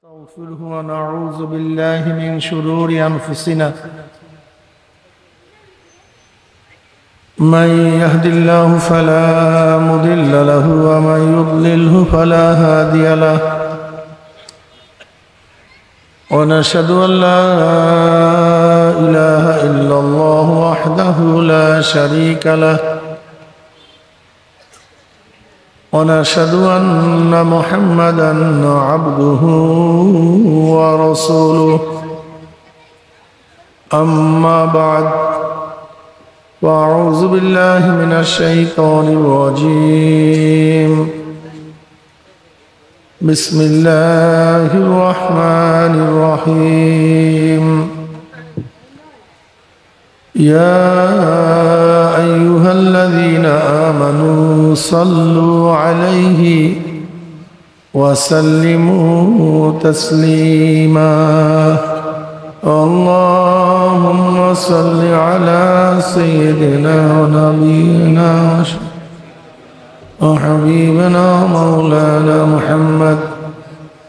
نستغفره ونعوذ بالله من شرور أنفسنا من يهد الله فلا مضل له ومن يضلله فلا هادي له ونشهد أن لا إله إلا الله وحده لا شريك له ونشهد أن محمدا عبده ورسوله أما بعد فأعوذ بالله من الشيطان الرجيم بسم الله الرحمن الرحيم يا أيها الذين آمنوا صلوا عليه وسلموا تسليما اللهم صل على سيدنا ونبينا وحبيبنا مولانا محمد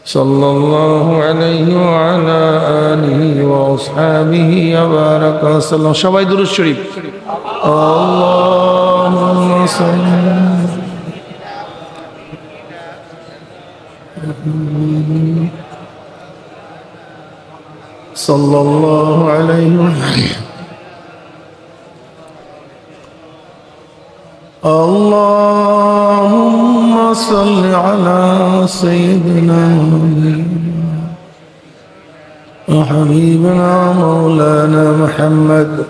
صلى الله عليه وعلى آله وأصحابه وبارك وسلم সবাই দুরূদ শরীফ اللهم صل صلى الله عليه وسلم اللهم صل على سيدنا وحبيبنا مولانا محمد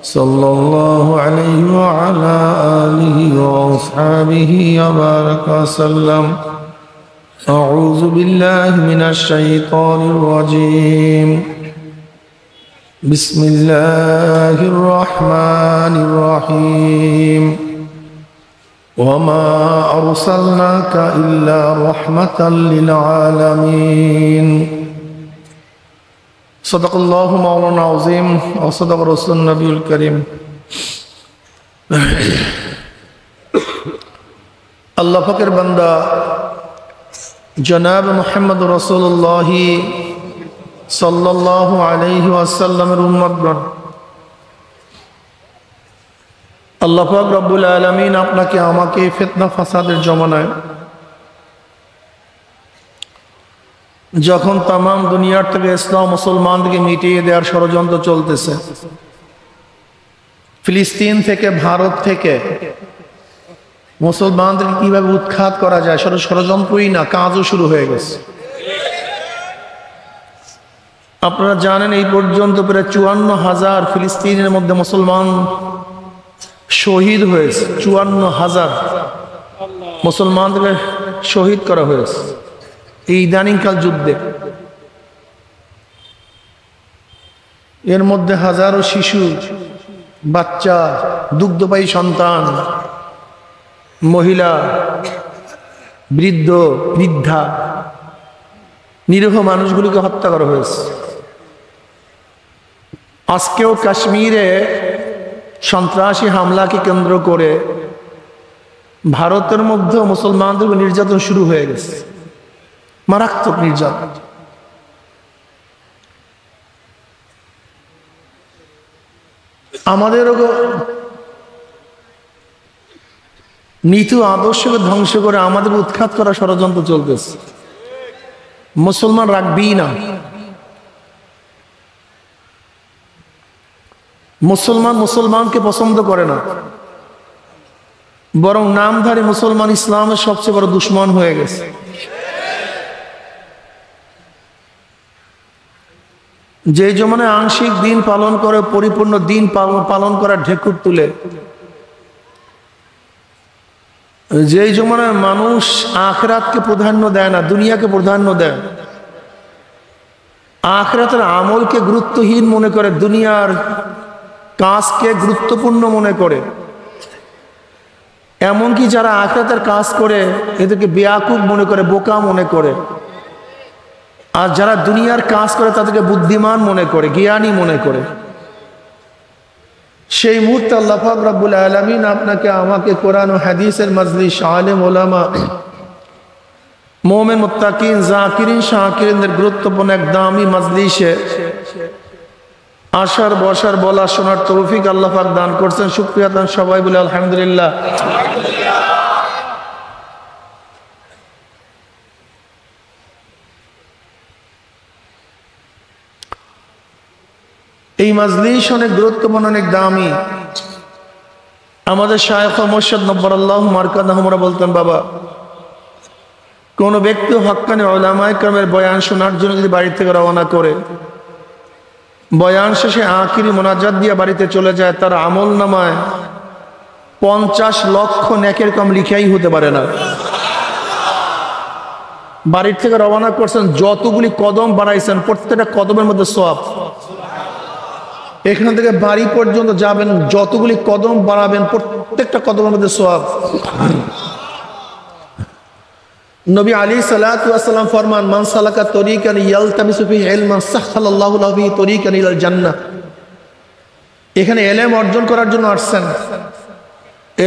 صلى الله عليه وعلى آله وأصحابه وبارك وسلم أعوذ بالله من الشيطان الرجيم بسم الله الرحمن الرحيم وما أرسلناك إلا رحمة للعالمين صدق الله مولانا العظيم وصدق رسول النبي الكريم الله فكر بندا جناب محمد رسول الله সাল্লাল্লাহু আলাইহি ওয়াসাল্লামের উম্মতগণ আল্লাহ পাক রব্বুল আলামিন আপনাকে আমাকে ফিতনা ফাসাদের জমানায় যখন তাম দুনিয়ার থেকে ইসলাম মুসলমানদেরকে মিটিয়ে দেওয়ার ষড়যন্ত্র চলতেছে ফিলিস্তিন থেকে ভারত থেকে মুসলমানদেরকে কিভাবে উৎখাত করা যায় সেটা ষড়যন্ত্রই না কাজও শুরু হয়ে গেছে আপনারা জানেন এই পর্যন্ত প্রায় ৫৪,০০০ ফিলিস্তিনের মধ্যে মুসলমান শহীদ হয়েছে ৫৪,০০০ মুসলমানদের শহীদ করা হয়েছে এই ইদানিংকাল যুদ্ধে এর মধ্যে হাজারো শিশু বাচ্চা দুগ্ধপায়ী সন্তান মহিলা বৃদ্ধ বৃদ্ধা নিরীহ মানুষগুলোকে হত্যা করা হয়েছে আজকেও কাশ্মীরে সন্ত্রাসী হামলাকে কেন্দ্র করে ভারতের মধ্যে মুসলমানদের নির্যাতন শুরু হয়ে গেছে মারাত্মক নির্যাতন আমাদেরও নীতি আদর্শকে ধ্বংস করে আমাদের উৎখাত করা ষড়যন্ত্র চলতেছে মুসলমান রাখবেই না মুসলমান মুসলমানকে পছন্দ করে না বরং নামধারী মুসলমান ইসলামের সবচেয়ে বড় দুশ্মন হয়ে গেছে যে জমানায় আংশিক দিন পালন করে পরিপূর্ণ দিন পালন করার ঢেকুর তুলে যে জমানায় মানুষ আখিরাতকে প্রাধান্য দেয় না দুনিয়াকে প্রাধান্য দেয় আখিরাতের আমলকে গুরুত্বহীন মনে করে দুনিয়ার কাজকে গুরুত্বপূর্ণ মনে করে এমনকি যারা আখিরাতের কাজ করে এদেরকে বেয়াকুব মনে করে বোকা মনে করে আর যারা দুনিয়ার কাজ করে তাদেরকে বুদ্ধিমান মনে করে জ্ঞানী মনে করে সেই মুহূর্তে আল্লাহ পাক রব্বুল আলামিন আপনাকে আমাকে কোরআন ও হাদিসের মজলিস আলেম ওলামা মোমেন মুত্তাকিন জাকিরিন শাকিরিনদের গুরুত্বপূর্ণ এক দামি মাজলিসে আসার বসার বলা শোনার তৌফিক আল্লাহ পাক দান করছেন। শুকরিয়া দান সবাই বলে আলহামদুলিল্লাহ। এই মাজলিস অনেক গুরুত্বপূর্ণ, অনেক দামি। আমাদের শায়খ মুর্শিদ নব্বরাল্লাহু মারকাদাহুমরা বলতেন, বাবা কোন ব্যক্তি হক্কানি উলামায়ে কেরামের বয়ান শোনার জন্য যদি বাড়ি থেকে রওনা করে বয়ান শেষে আখিরি মোনাজাত দিয়ে বাড়িতে চলে যায়, তার আমল নামায় 50 লক্ষ নেকের কম লিখাই হতে পারে না। বাড়ির থেকে রওনা করছেন, যতগুলি কদম বাড়াইছেন প্রত্যেকটা কদমের মধ্যে সওয়াব। এখান থেকে বাড়ি পর্যন্ত যাবেন, যতগুলি কদম বাড়াবেন প্রত্যেকটা কদমের মধ্যে সওয়াব। নবী আলাইহিস সালাতু ওয়াস সালাম ফরমান, মান সালাকা তরিকান ইয়ালতামিসু ফিহি ইলমান সাহহালাল্লাহু লাহু বিহি তরিকান ইলাল জান্নাহ। এখানে ইলম অর্জন করার জন্য আসছেন,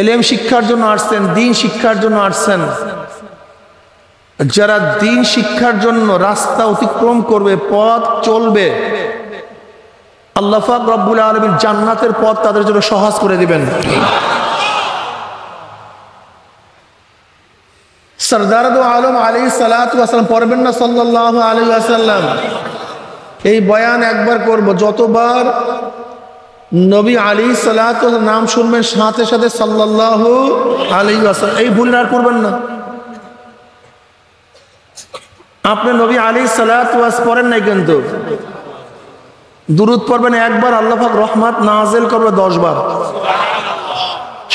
ইলম শিক্ষার জন্য আসছেন, দ্বীন শিক্ষার জন্য আসছেন। যারা দ্বীন শিক্ষার জন্য রাস্তা অতিক্রম করবে, পথ চলবে, আল্লাহ পাক রব্বুল আলামিন জান্নাতের পথ তাদের জন্য সহজ করে দিবেন। সরদার দো আলম আলাইহিস সালাতু ওয়াস সালাম পড়বেন না সাল্লাল্লাহু আলাইহি ওয়াসাল্লাম। এই বয়ান একবার করব, যতবার নবী আলাইহিস সালাতু ওয়াস নাম শুনবেন সাথে সাথে সাল্লাল্লাহু আলাইহি ওয়াসাল্লাম, এই ভুল আর করবেন না। আপনি নবী আলাইহিস সালাতু ওয়াস পড়েন নাই, কিন্তু দুরূদ পড়বেন একবার, আল্লাহ পাক রহমত নাযিল করবে 10 বার।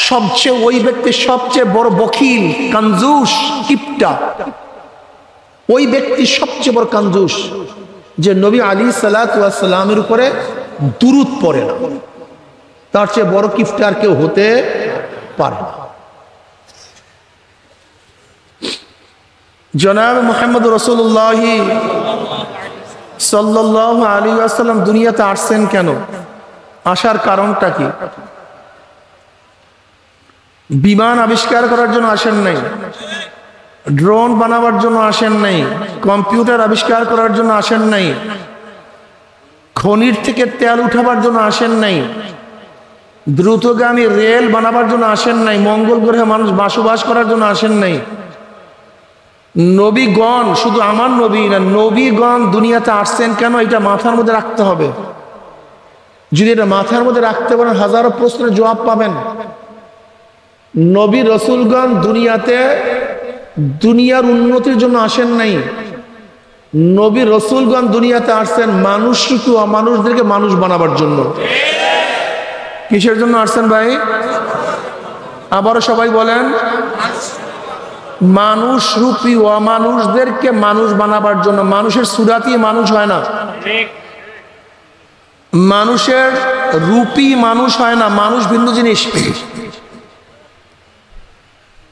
সবচেয়ে ওই ব্যক্তি সবচেয়ে বড় বখিল, কঞ্জুস, কিপটা, ওই ব্যক্তি সবচেয়ে বড় কঞ্জুস যে নবী আলাইহিস সালাতু ওয়াস সালামের উপরে দুরূদ পড়ে না। তার চেয়ে বড় কিপটা আর কেউ হতে পারে না। জনাব মুহাম্মদ রাসূলুল্লাহ সাল্লাল্লাহু আলাইহি ওয়াসাল্লাম দুনিয়াতে আসছেন কেন? আসার কারণটা কি? বিমান আবিষ্কার করার জন্য আসেন নাই, ড্রোন বানাবার জন্য আসেন নাই, কম্পিউটার আবিষ্কার করার জন্য আসেন নাই, খনির থেকে তেল উঠাবার জন্য আসেন নাই, দ্রুতগামী রেল বানাবার জন্য আসেন নাই, মঙ্গল গ্রহে মানুষ বসবাস করার জন্য আসেন নাই। নবীগণ, শুধু আমার নবী না, নবীগণ দুনিয়াতে আসছেন কেন, এটা মাথার মধ্যে রাখতে হবে। যদি এটা মাথার মধ্যে রাখতে পারেন, হাজারো প্রশ্নের জবাব পাবেন। নবী রসুলগণ দুনিয়াতে দুনিয়ার উন্নতির জন্য আসেন নাই, নবী রসুলগণ দুনিয়াতে আসছেন মানুষকে, অমানুষদেরকে মানুষ বানাবার জন্য। কিসের জন্য আসছেন ভাই? আবারও সবাই বলেন, মানুষ রূপী অমানুষদেরকে মানুষ বানাবার জন্য। মানুষের সুরাতি মানুষ হয় না, মানুষের রূপী মানুষ হয় না, মানুষ ভিন্ন জিনিস।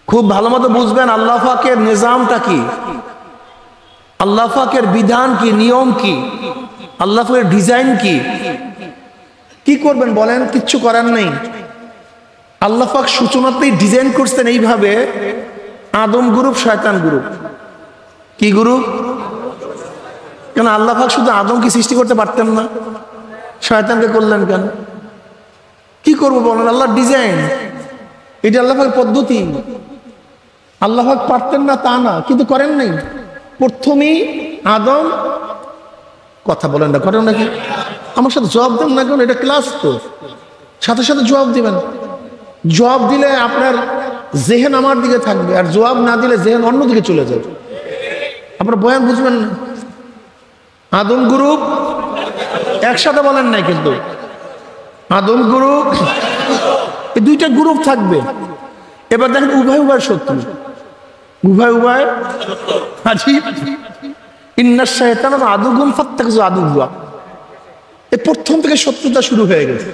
খুব ভালো মতো বুঝবেন আল্লাহ পাকের নিজামটা কি, আল্লাহ পাকের বিধান কি, নিয়ম কি, আল্লাহ পাকের ডিজাইন কি। কি করবেন বলেন? কিচ্ছু করার নেই। আল্লাহ পাক সূচনাতেই ডিজাইন করছেন এইভাবে, আদম গ্রুপ শয়তান গ্রুপ। কি গ্রুপ? কেন আল্লাহ পাক শুধু আদমকে সৃষ্টি করতে পারতেন না, শয়তানকে করলেন কেন? কি করবো বলেন? আল্লাহর ডিজাইন, এটা আল্লাহ পাকের পদ্ধতি। আল্লাহ পাক পারতেন না তা না, কিন্তু করেন নাই। প্রথমেই আদম, কথা বলেন না, করেন নাকি? আমার সাথে জবাব দেন না কেন? এটা ক্লাস তো, সাথে সাথে জবাব দিবেন। জবাব দিলে আপনার জেহেন আমার দিকে থাকবে, আর জবাব না দিলে জেহেন অন্যদিকে চলে যাবে। আপনার বয়ান বুঝবেন না। আদম গ্রুপ একসাথে বলেন নাই, কিন্তু আদম গ্রুপ, এই দুইটা গ্রুপ থাকবে। এবার দেখেন উভয় উভয় শত্রু, উভয় উভয় আজীব। ইন্নাশ শায়তানা আদুগুম ফাত্তাখিযু আদুওয়া। এই প্রথম থেকে শত্রুতা শুরু হয়ে গেছে।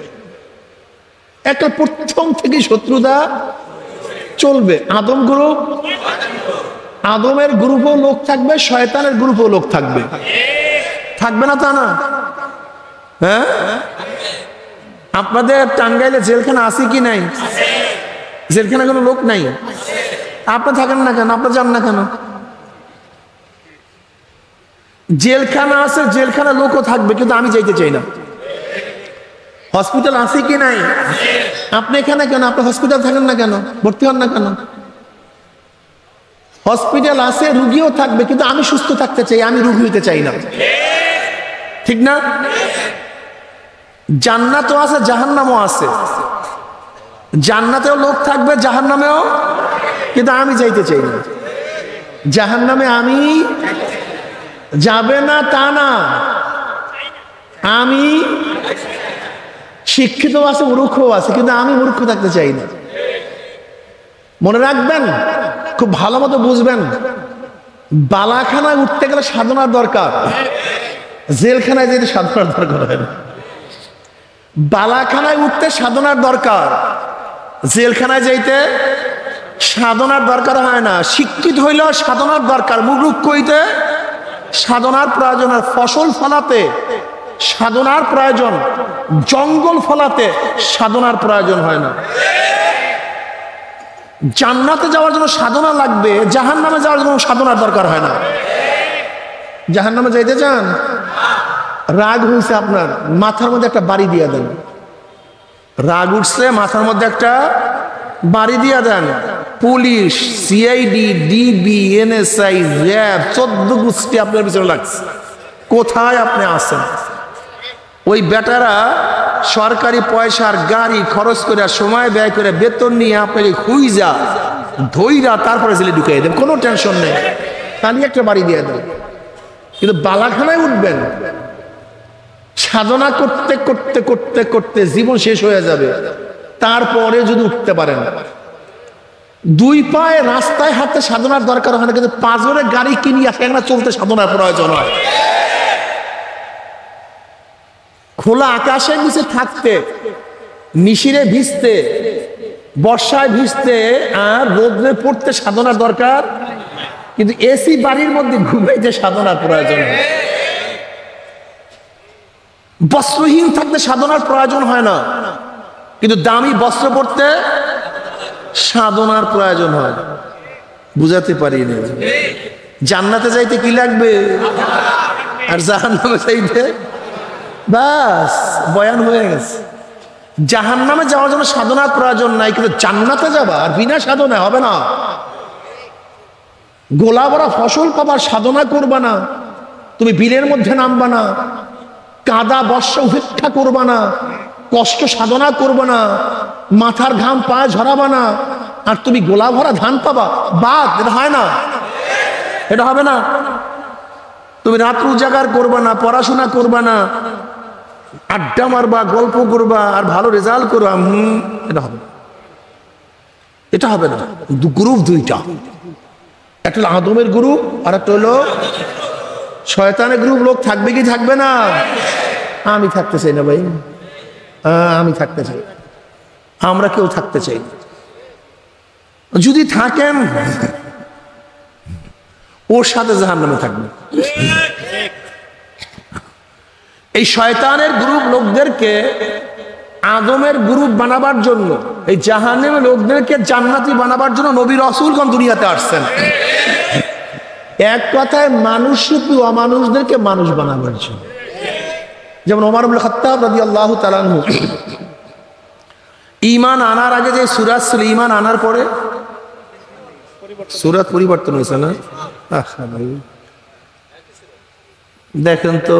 একটা প্রথম থেকে শত্রুতা চলবে। আদম গ্রুপ, আদমের গ্রুপও লোক থাকবে, শয়তানের গ্রুপও লোক থাকবে। থাকবে না তা না? হ্যাঁ, আপনাদের টাঙ্গাইলে জেলখানা আছে কি নাই? জেলখানা কোনো লোক নাই। আপনি থাকেন না কেন? আপনি যান না কেন? জেলখানা আছে, জেলখানা লোকও থাকবে, কিন্তু আমি যাইতে চাই না। হসপিটাল আছে কি নাই? আপনি এখানে কেন? আপনি হসপিটাল থাকেন না কেন? ভর্তি হন না কেন? হসপিটাল আছে, রুগীও থাকবে, কিন্তু আমি সুস্থ থাকতে চাই, আমি রুগী হইতে চাই না। ঠিক না? জান্নাতও আছে, জাহান্নামও আছে। জান্নাতেও লোক থাকবে, জাহান্নামেও, কিন্তু আমি যাইতে চাই না। জাহান্নামে আমি যাবে না তা না, আমি শিক্ষিত আছে, মূর্খও আছে, কিন্তু আমি মূর্খ থাকতে চাই না। মনে রাখবেন, খুব ভালো মতো বুঝবেন, বালাখানায় উঠতে গেলে সাধনার দরকার, জেলখানায় যেতে সাধনার দরকার হয় না। বালাখানায় উঠতে সাধনার দরকার, জেলখানায় যাইতে সাধনার দরকার হয় না। শিক্ষিত হইলেও সাধনার দরকার, মূর্খ হইতে সাধনার প্রয়োজন। আর ফসল ফলাতে সাধনার প্রয়োজন, জঙ্গল ফলাতে সাধনার প্রয়োজন হয় না। জান্নাতে যাওয়ার জন্য সাধনা লাগবে, জাহান্নামে যাওয়ার জন্য সাধনার দরকার হয় না। জাহান্নামে যাইতে চান? রাগ হয়েছে আপনার, মাথার মধ্যে একটা বাড়ি দিয়ে দেন। রাগ উঠছে, মাথার মধ্যে একটা বাড়ি দিয়ে দেন। Police, CID, DB, NSI, RAB, 14 গোষ্ঠী আপনার পিছনে লাগছে। কোথায় আপনি আছেন? ওই বেটারা সরকারি পয়সার গাড়ি খরচ করে, সময় ব্যয় করে, বেতন নিয়ে আপনাকে খুঁজা ধইরা তারপরে জেলে ঢুকাই দেন, কোনো টেনশন নেই, খালি একটা বাড়ি দিয়ে দেন। কিন্তু বালাখানায় উঠবেন, সাধনা করতে করতে করতে করতে জীবন শেষ হয়ে যাবে, তারপরে যদি উঠতে পারেন। 2 পায়ে রাস্তায় হাঁটতে সাধনার দরকার হয় না, কিন্তু 5 জনের গাড়ি কিনিয়ে একটা চলতে সাধনার প্রয়োজন হয়। খোলা আকাশের নিচে থাকতে, নিশিরে ভিজতে, বর্ষায় ভিজতে, আর রোদ্রে পড়তে সাধনার দরকার, কিন্তু এসি বাড়ির মধ্যে ঘুমাইতে সাধনার প্রয়োজন হয়। বস্ত্রহীন থাকতে সাধনার প্রয়োজন হয় না, কিন্তু দামি বস্ত্র পরতে সাধনার প্রয়োজন হয়। বুঝাতে পারি না? জান্নাতে যাইতে কি লাগবে, আর জাহান্নামে যাইতে বাস বয়ান হয়ে গেছে। জাহান্নামে যাওয়ার জন্য সাধনার প্রয়োজন নাই, কিন্তু জান্নাতে যাবা আর বিনা সাধনা হবে না। গোলা ভরা ফসল পাবার সাধনা করবা না, তুমি বিলের মধ্যে নামবা না, কাদা বর্ষা উপেক্ষা করবা না, কষ্ট সাধনা করবা না, মাথার ঘাম পায়ে ঝরাবা না, আর তুমি গোলা ভরা ধান পাবা, বাদ। এটা হয় না, এটা হবে না। তুমি রাত উজাগার করবা না, পড়াশোনা করবা না, আড্ডা মারবা, গল্প করবা, আর ভালো রেজাল্ট করবা, এটা হবে না, এটা হবে না। গ্রুপ 2টা, একটা হলো আদমের গ্রুপ, আর একটা হলো শয়তানের গ্রুপ। লোক থাকবে কি থাকবে না? আমি থাকতে চাই না ভাই, আমি থাকতে চাই, আমরা কেউ থাকতে চাই না। যদি থাকেন, ওর সাথে জাহান্নামে থাকবে। এই শয়তানের গ্রুপ লোকদেরকে আদমের গ্রুপ বানাবার জন্য, এই জাহান্নামের লোকদেরকে জান্নাতি বানাবার জন্য নবী রাসূলগণ দুনিয়াতে আসছেন। এক কথায় মানুষরূপী অমানুষদেরকে মানুষ বানাবার জন্য। যেমন ওমর ইবনে খাত্তাব রাদিয়াল্লাহু তাআলা আনহু ঈমান আনার আগে যে সূরা ছিল, ঈমান আনার পরে সূরা পরিবর্তন হয়েছে না? দেখেন তো,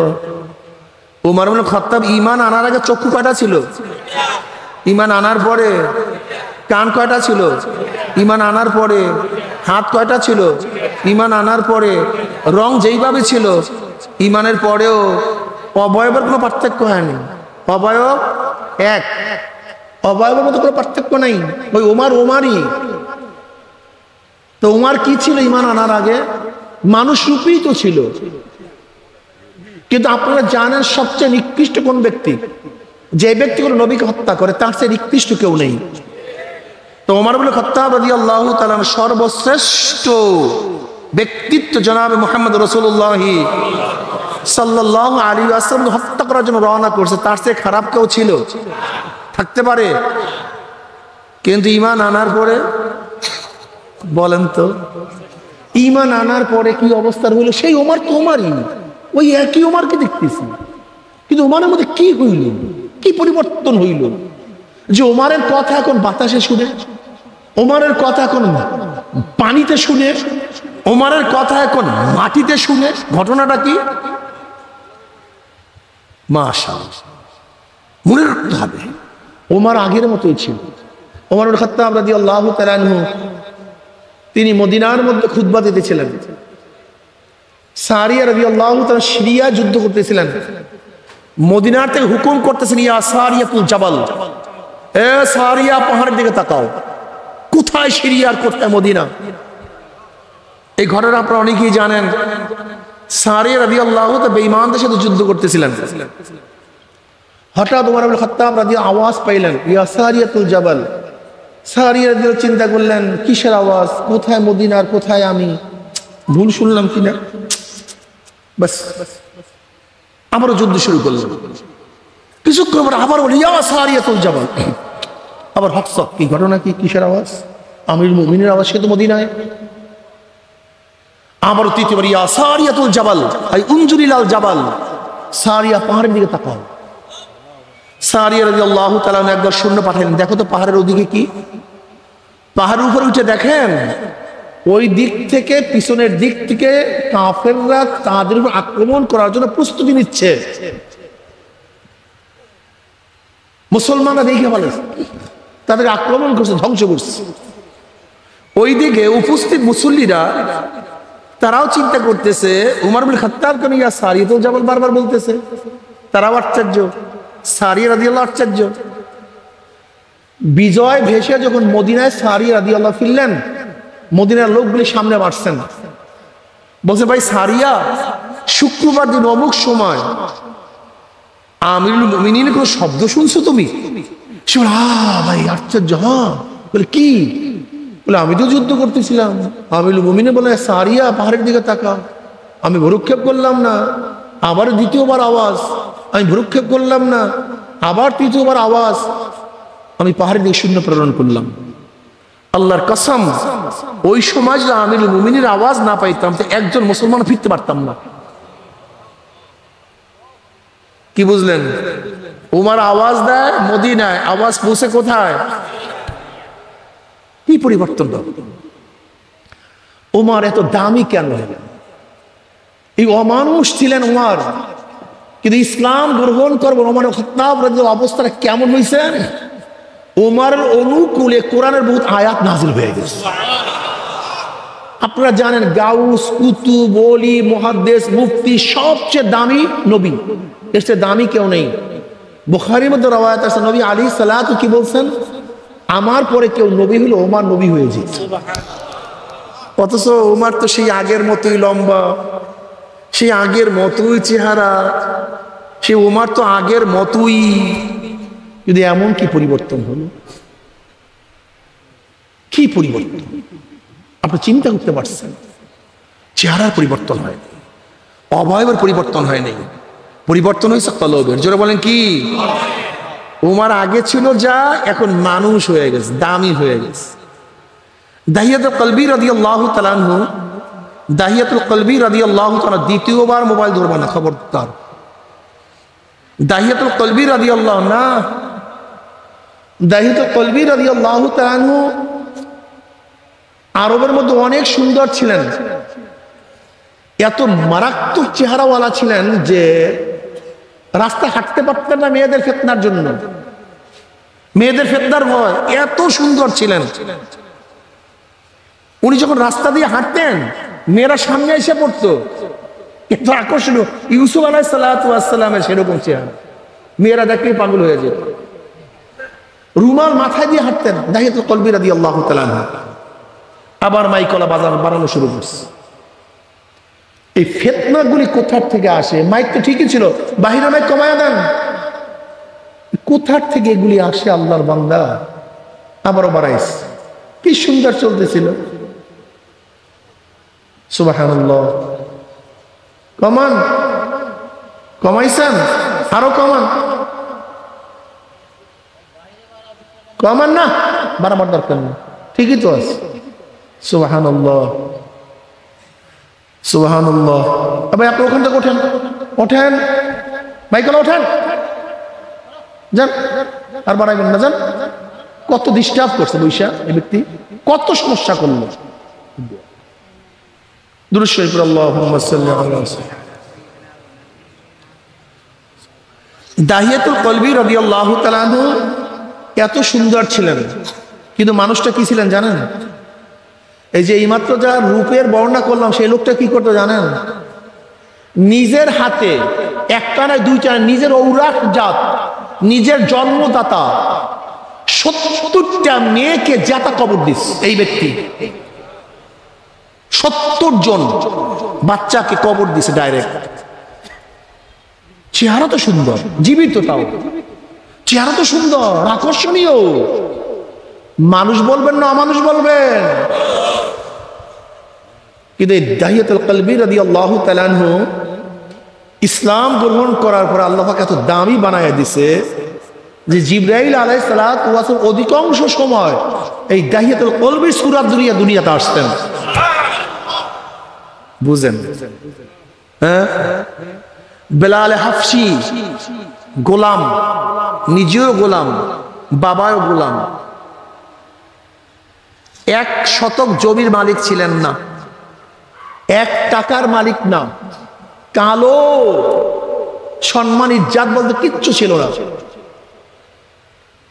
ওমর ইবনে খাত্তাব ঈমান আনার আগে চক্ষু কয়টা ছিল? ঈমান আনার পরে কান কয়টা ছিল? ঈমান আনার পরে হাত কয়টা ছিল? ঈমান আনার পরে রং যেইভাবে ছিল, ঈমানের পরেও অবয়বের কোনো পার্থক্য হয়নি। অবয়ব এক, অবয়বের মতো কোনো পার্থক্য নাই। ওই ওমারই তো। ওমর কি ছিল ঈমান আনার আগে? মানুষ রূপেই তো ছিল। কিন্তু আপনারা জানেন সবচেয়ে নিকৃষ্ট কোন ব্যক্তি? যে ব্যক্তি কোনো নবীকে হত্যা করে, তার চেয়ে নিকৃষ্ট কেউ নেই। তো ওমর ইবনে খাত্তাব রাদিয়াল্লাহু তাআলা সর্বশ্রেষ্ঠ ব্যক্তিত্ব জনাবে মুহাম্মদ রাসূলুল্লাহ সাল্লাল্লাহু আলাইহি ওয়াসাল্লাম হত্যা করার জন্য রওনা করছে। তার চেয়ে খারাপ কেউ ছিল? থাকতে পারে? কিন্তু ঈমান আনার পরে বলেন তো, ঈমান আনার পরে কি অবস্থা হলো? সেই ওমর তো ওমরই, ওই একই ওমরকে দেখতেছি, কিন্তু ওমরের মধ্যে কি হইল, কি পরিবর্তন হইল যে ওমরের কথা এখন বাতাসে শুনে, ওমরের কথা এখন পানিতে শুনে, ওমরের কথা এখন মাটিতে শুনে। ঘটনাটা কি? মাশাআল্লাহ, মনে রাখতে হবে ওমর আগের মতোই ছিল। ওমর ইবনে খাত্তাব রাদিয়াল্লাহু তাআলা আনহু তিনি মদিনার মধ্যে খুতবা দিতেছিলেন। সারিয়া রাদিয়াল্লাহু তাআলা সিরিয়া যুদ্ধ করতেছিলেন। মদিনার থেকে হুকুম করতেছেন, ইয়া সারিয়াতুল জাবাল, এ সারিয়া পাহাড়ের দিকে তাকাও, কোথায় সিরিয়া আর কোথায় মদিনা। এই ঘটনা আপনারা অনেকেই জানেন। সারিয়া রাদিয়াল্লাহু তাআলা বেঈমানদের সাথে যুদ্ধ করতেছিলেন। হঠাৎ ওমর ইবনে খাত্তাব রাদিয়াল্লাহু আওয়াজ পাইলেন, ইয়া সারিয়াতুল জাবাল। সারিয়া রাদিয়াল্লাহু চিন্তা করলেন, কিসের আওয়াজ, কোথায় মদিনা আর কোথায় আমি, ভুল শুনলাম কিনা। বাস আবারও যুদ্ধ শুরু করলেন। কিছুক্ষণ পর আবার বলি, ইয়া সারিয়াতুল জাবাল। আবার হকসক, কি ঘটনা, কি কিসের আওয়াজ, আমিরুল মুমিনের আওয়াজ, সে তো মদিনায়। আবারও তৃতীয়বার, ইয়া সারিয়াতুল জাবাল, আই উনজুরিলাল জাবাল, সারিয়া পাহাড়ের দিকে তাকাও। সারিয়া রাদিয়াল্লাহু তাআলা একবার শূন্য পাঠালেন, দেখো তো পাহাড়ের ওদিকে কি। পাহাড়ের উপরে উঠে দেখেন ওই দিক থেকে, পিছনের দিক থেকে কাফেররা তাদের উপর আক্রমণ করার জন্য প্রস্তুতি নিচ্ছে। মুসলমানরা দেখে বলে তাদের আক্রমণ করছে, ধ্বংস করছে। ওইদিকে উপস্থিত মুসল্লিরা তারাও চিন্তা করতেছে, উমর ইবনে খাত্তাব কেন ইয়া সারিয়াতুল জাবাল বারবার বলতেছে। তারাও আশ্চর্য, সারিয়া রাদিয়াল্লাহু আশ্চর্য। বিজয় ভেসে যখন মদিনায় সারিয়া রাদিয়াল্লাহু ফিরলেন, মদিনার লোকগুলি সামনে বাড়ছেন, বলছে, ভাই সারিয়া, শুক্রবার দিন অমুক সময় আমিরুল মুমিনিন কোনো শব্দ শুনছো তুমি? সে বলে, ভাই আশ্চর্য, হ্যাঁ। বলে, কি? বলে, আমি তো যুদ্ধ করতেছিলাম। আমিরুল মুমিনিন বলে, সারিয়া পাহাড়ের দিকে তাকা। আমি ভ্রুক্ষেপ করলাম না, আবার দ্বিতীয়বার আওয়াজ, আমি ভ্রুক্ষেপ করলাম না, আবার তৃতীয়বার আওয়াজ, আমি পাহাড়ের দিকে সৈন্য প্রেরণ করলাম। আল্লাহর কসম, ওই সময় যদি আমিরুল মুমিনের আওয়াজ না পাইতাম তো একজন মুসলমান ফিরতে পারতাম না। কি বুঝলেন? উমর আওয়াজ দেয় মদিনায়, আওয়াজ পৌঁছে কোথায়? কি পরিবর্তন! উমর এত দামি কেন হলেন? এই অমানুষ ছিলেন উমর, কিন্তু ইসলাম গ্রহণ করবো ওমর ইবনে খাত্তাব রাদিয়াল্লাহু অবস্থাটা কেমন হয়েছে? উমরের অনুকূলে কোরআনের বহুত আয়াত নাজিল হয়ে গেছে। আপনারা জানেন, গাউস, কুতুব, ওলি, মুহাদ্দিস, মুফতি সবচেয়ে দামি নবী, এর চেয়ে দামি কেউ নেই। বুখারীর মধ্যে রওয়ায়াত আছে, নবী আলাইহিস সালাতু কি বলছেন? আমার পরে কেউ নবী হলো ওমর নবী হয়ে যেত। অথচ ওমর তো সেই আগের মতোই লম্বা, সেই আগের মতোই চেহারা, সেই ওমর তো আগের মতোই। যদি এমন কি পরিবর্তন হলো, কি পরিবর্তন আপনি চিন্তা করতে পারছেন? চেহারার পরিবর্তন হয়, অবয়বের পরিবর্তন হয় নাই, পরিবর্তন হয়েছে কলবের। জোরে বলেন কি? ওমর আগে ছিল যা, এখন মানুষ হয়ে গেছে, দামি হয়ে গেছে। দাহিয়াতুল কলবি রাদিয়াল্লাহু তাআলা আনহু, দাহিয়াতুল কলবি রাদিয়াল্লাহু তাআলা দ্বিতীয়বার মোবাইল ধরবে না, খবরদার। দাহিয়াতুল কলবি রাদিয়াল্লাহু না, দাহিয়াতুল কলবি রাদিয়াল্লাহু তাআলা আনহু আরবের মধ্যে অনেক সুন্দর ছিলেন, এত মারাত্মক চেহারাওয়ালা ছিলেন যে রাস্তা হাঁটতে পারতেন না মেয়েদের ফিতনার জন্য, মেয়েদের ফিতনার ভয়। এত সুন্দর ছিলেন, উনি যখন রাস্তা দিয়ে হাঁটতেন মেয়েরা সামনে এসে পড়তো। কিন্তু আকর্ষণীয়, ইউসুফ আলাইহিস সালাতু ওয়াস সালামের সেরকম চেহারা, মেয়েরা দেখলেই পাগল হয়ে যেত। রুমাল মাথায় দিয়ে হাঁটতেন দাহিয়াতুল কলবি রাদিয়াল্লাহু তাআলা আনহু। আবার মাইকলা বাজার বাড়ানো শুরু করছে। এই ফিতনাগুলি কোথার থেকে আসে? মাইক তো ঠিকই ছিল, বাহিরে মাইক কমায়া দেন। কোথার থেকে এগুলি আসে আল্লাহর বান্দা? আবারও বাড়াইছে, কি সুন্দর চলতেছিল। সুবহানাল্লাহ। কমান, কমাইছেন, আরো কমান, কমান না, বাড়াবার দরকার নেই, ঠিকই তো আছে। সুবহানাল্লাহ, সুবহানাল্লাহ। ভাই আপনি ওখান থেকে ওঠেন, ওঠেন ভাইগুলো, ওঠেন, যান, আর বাড়াইবেন না, যান। কত ডিস্টার্ব করছে বৈশা এই ব্যক্তি, কত সমস্যা করলো। দুরূদ শরীফ পড়ুন, আল্লাহুম্মা সাল্লি আলা সাইয়্যিদিনা। দাহিয়াতুল কলবি রাদিয়াল্লাহু তাআলা আনহু এত সুন্দর ছিলেন, কিন্তু মানুষটা কি ছিলেন জানেন? এই যে এইমাত্র যা রূপের বর্ণনা করলাম, সেই লোকটা কি করতো জানেন? নিজের হাতে একটা নয় দুইটা, নিজের ঔরাক জাত, নিজের জন্মদাতা 70টা মেয়েকে জাতা কবর দিস এই ব্যক্তি। 70 জন বাচ্চাকে কবর দিছে ডাইরেক্ট। চেহারা তো সুন্দর, জীবিত, তাও চেহারা তো সুন্দর, আকর্ষণীয়। মানুষ বলবেন না অমানুষ বলবেন? কিন্তু দাহিয়াতুল কলবি রাদিয়াল্লাহু তাআলা আনহু ইসলাম গ্রহণ করার পর আল্লাহ পাক এত দামি বানায় দিছে যে জিবরাইল আলাইহিস সালাতু ওয়াস অধিকাংশ সময় এই দাহিয়াতুল কলবির সূরাত দুনিয়াতে আসতেন। বুঝেন? হ্যাঁ, বেলাল হাফসি গোলাম, নিজেও গোলাম, বাবাও গোলাম, 1 শতক জমির মালিক ছিলেন না, 1 টাকার মালিক না, কালো, সম্মান ইজ্জত বলতে কিচ্ছু ছিল না।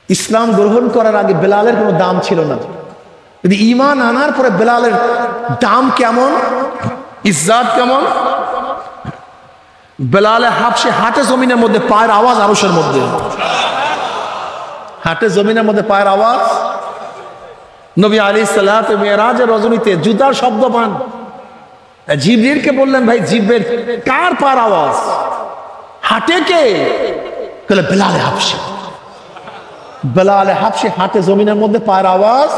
ইসলাম গ্রহণ করার আগে বেলালের কোনো দাম ছিল না, কিন্তু ঈমান আনার পরে বেলালের দাম কেমন, ইজ্জত কেমন। বেলালে হাফসে হাটে জমিনের মধ্যে পায়ের আওয়াজ, আরশের মধ্যে হাটে জমিনের মধ্যে পায়ের আওয়াজ। নবী আলাইহিস সালাতু মিরাজের রজনীতে জুতার শব্দ পান, জিবরিলকে বললেন ভাই জিব্রেল কার পায়ের আওয়াজ, হাটে কে? বলে বেলালে হাফসে। বেলালে হাফসে হাটে জমিনের মধ্যে পায়ের আওয়াজ,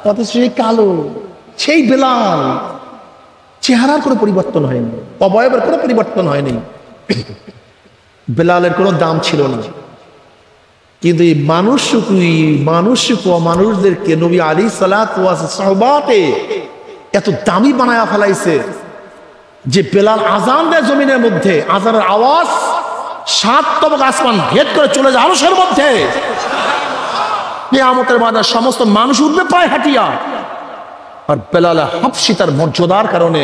অথচ সেই কালো, সেই বেলাল, চেহারার কোনো পরিবর্তন হয়নি, অবয়বের কোনো পরিবর্তন হয়নি, বেলালের কোনো দাম ছিল না। কিন্তু এই মানুষদেরকে নবী আলাইহিস সালাতু ওয়াস সাহাবাতে এত দামি বানায়া ফেলাইছে যে বেলাল আজান দেয় জমিনের মধ্যে, আজানের আওয়াজ 7 তবক আসমান ভেদ করে চলে যায় আরশের মধ্যে। কিয়ামতের ময়দানে সমস্ত মানুষ উঠবে পায়ে হাঁটিয়া, আর বেলাল হাফসি তার মর্যাদার কারণে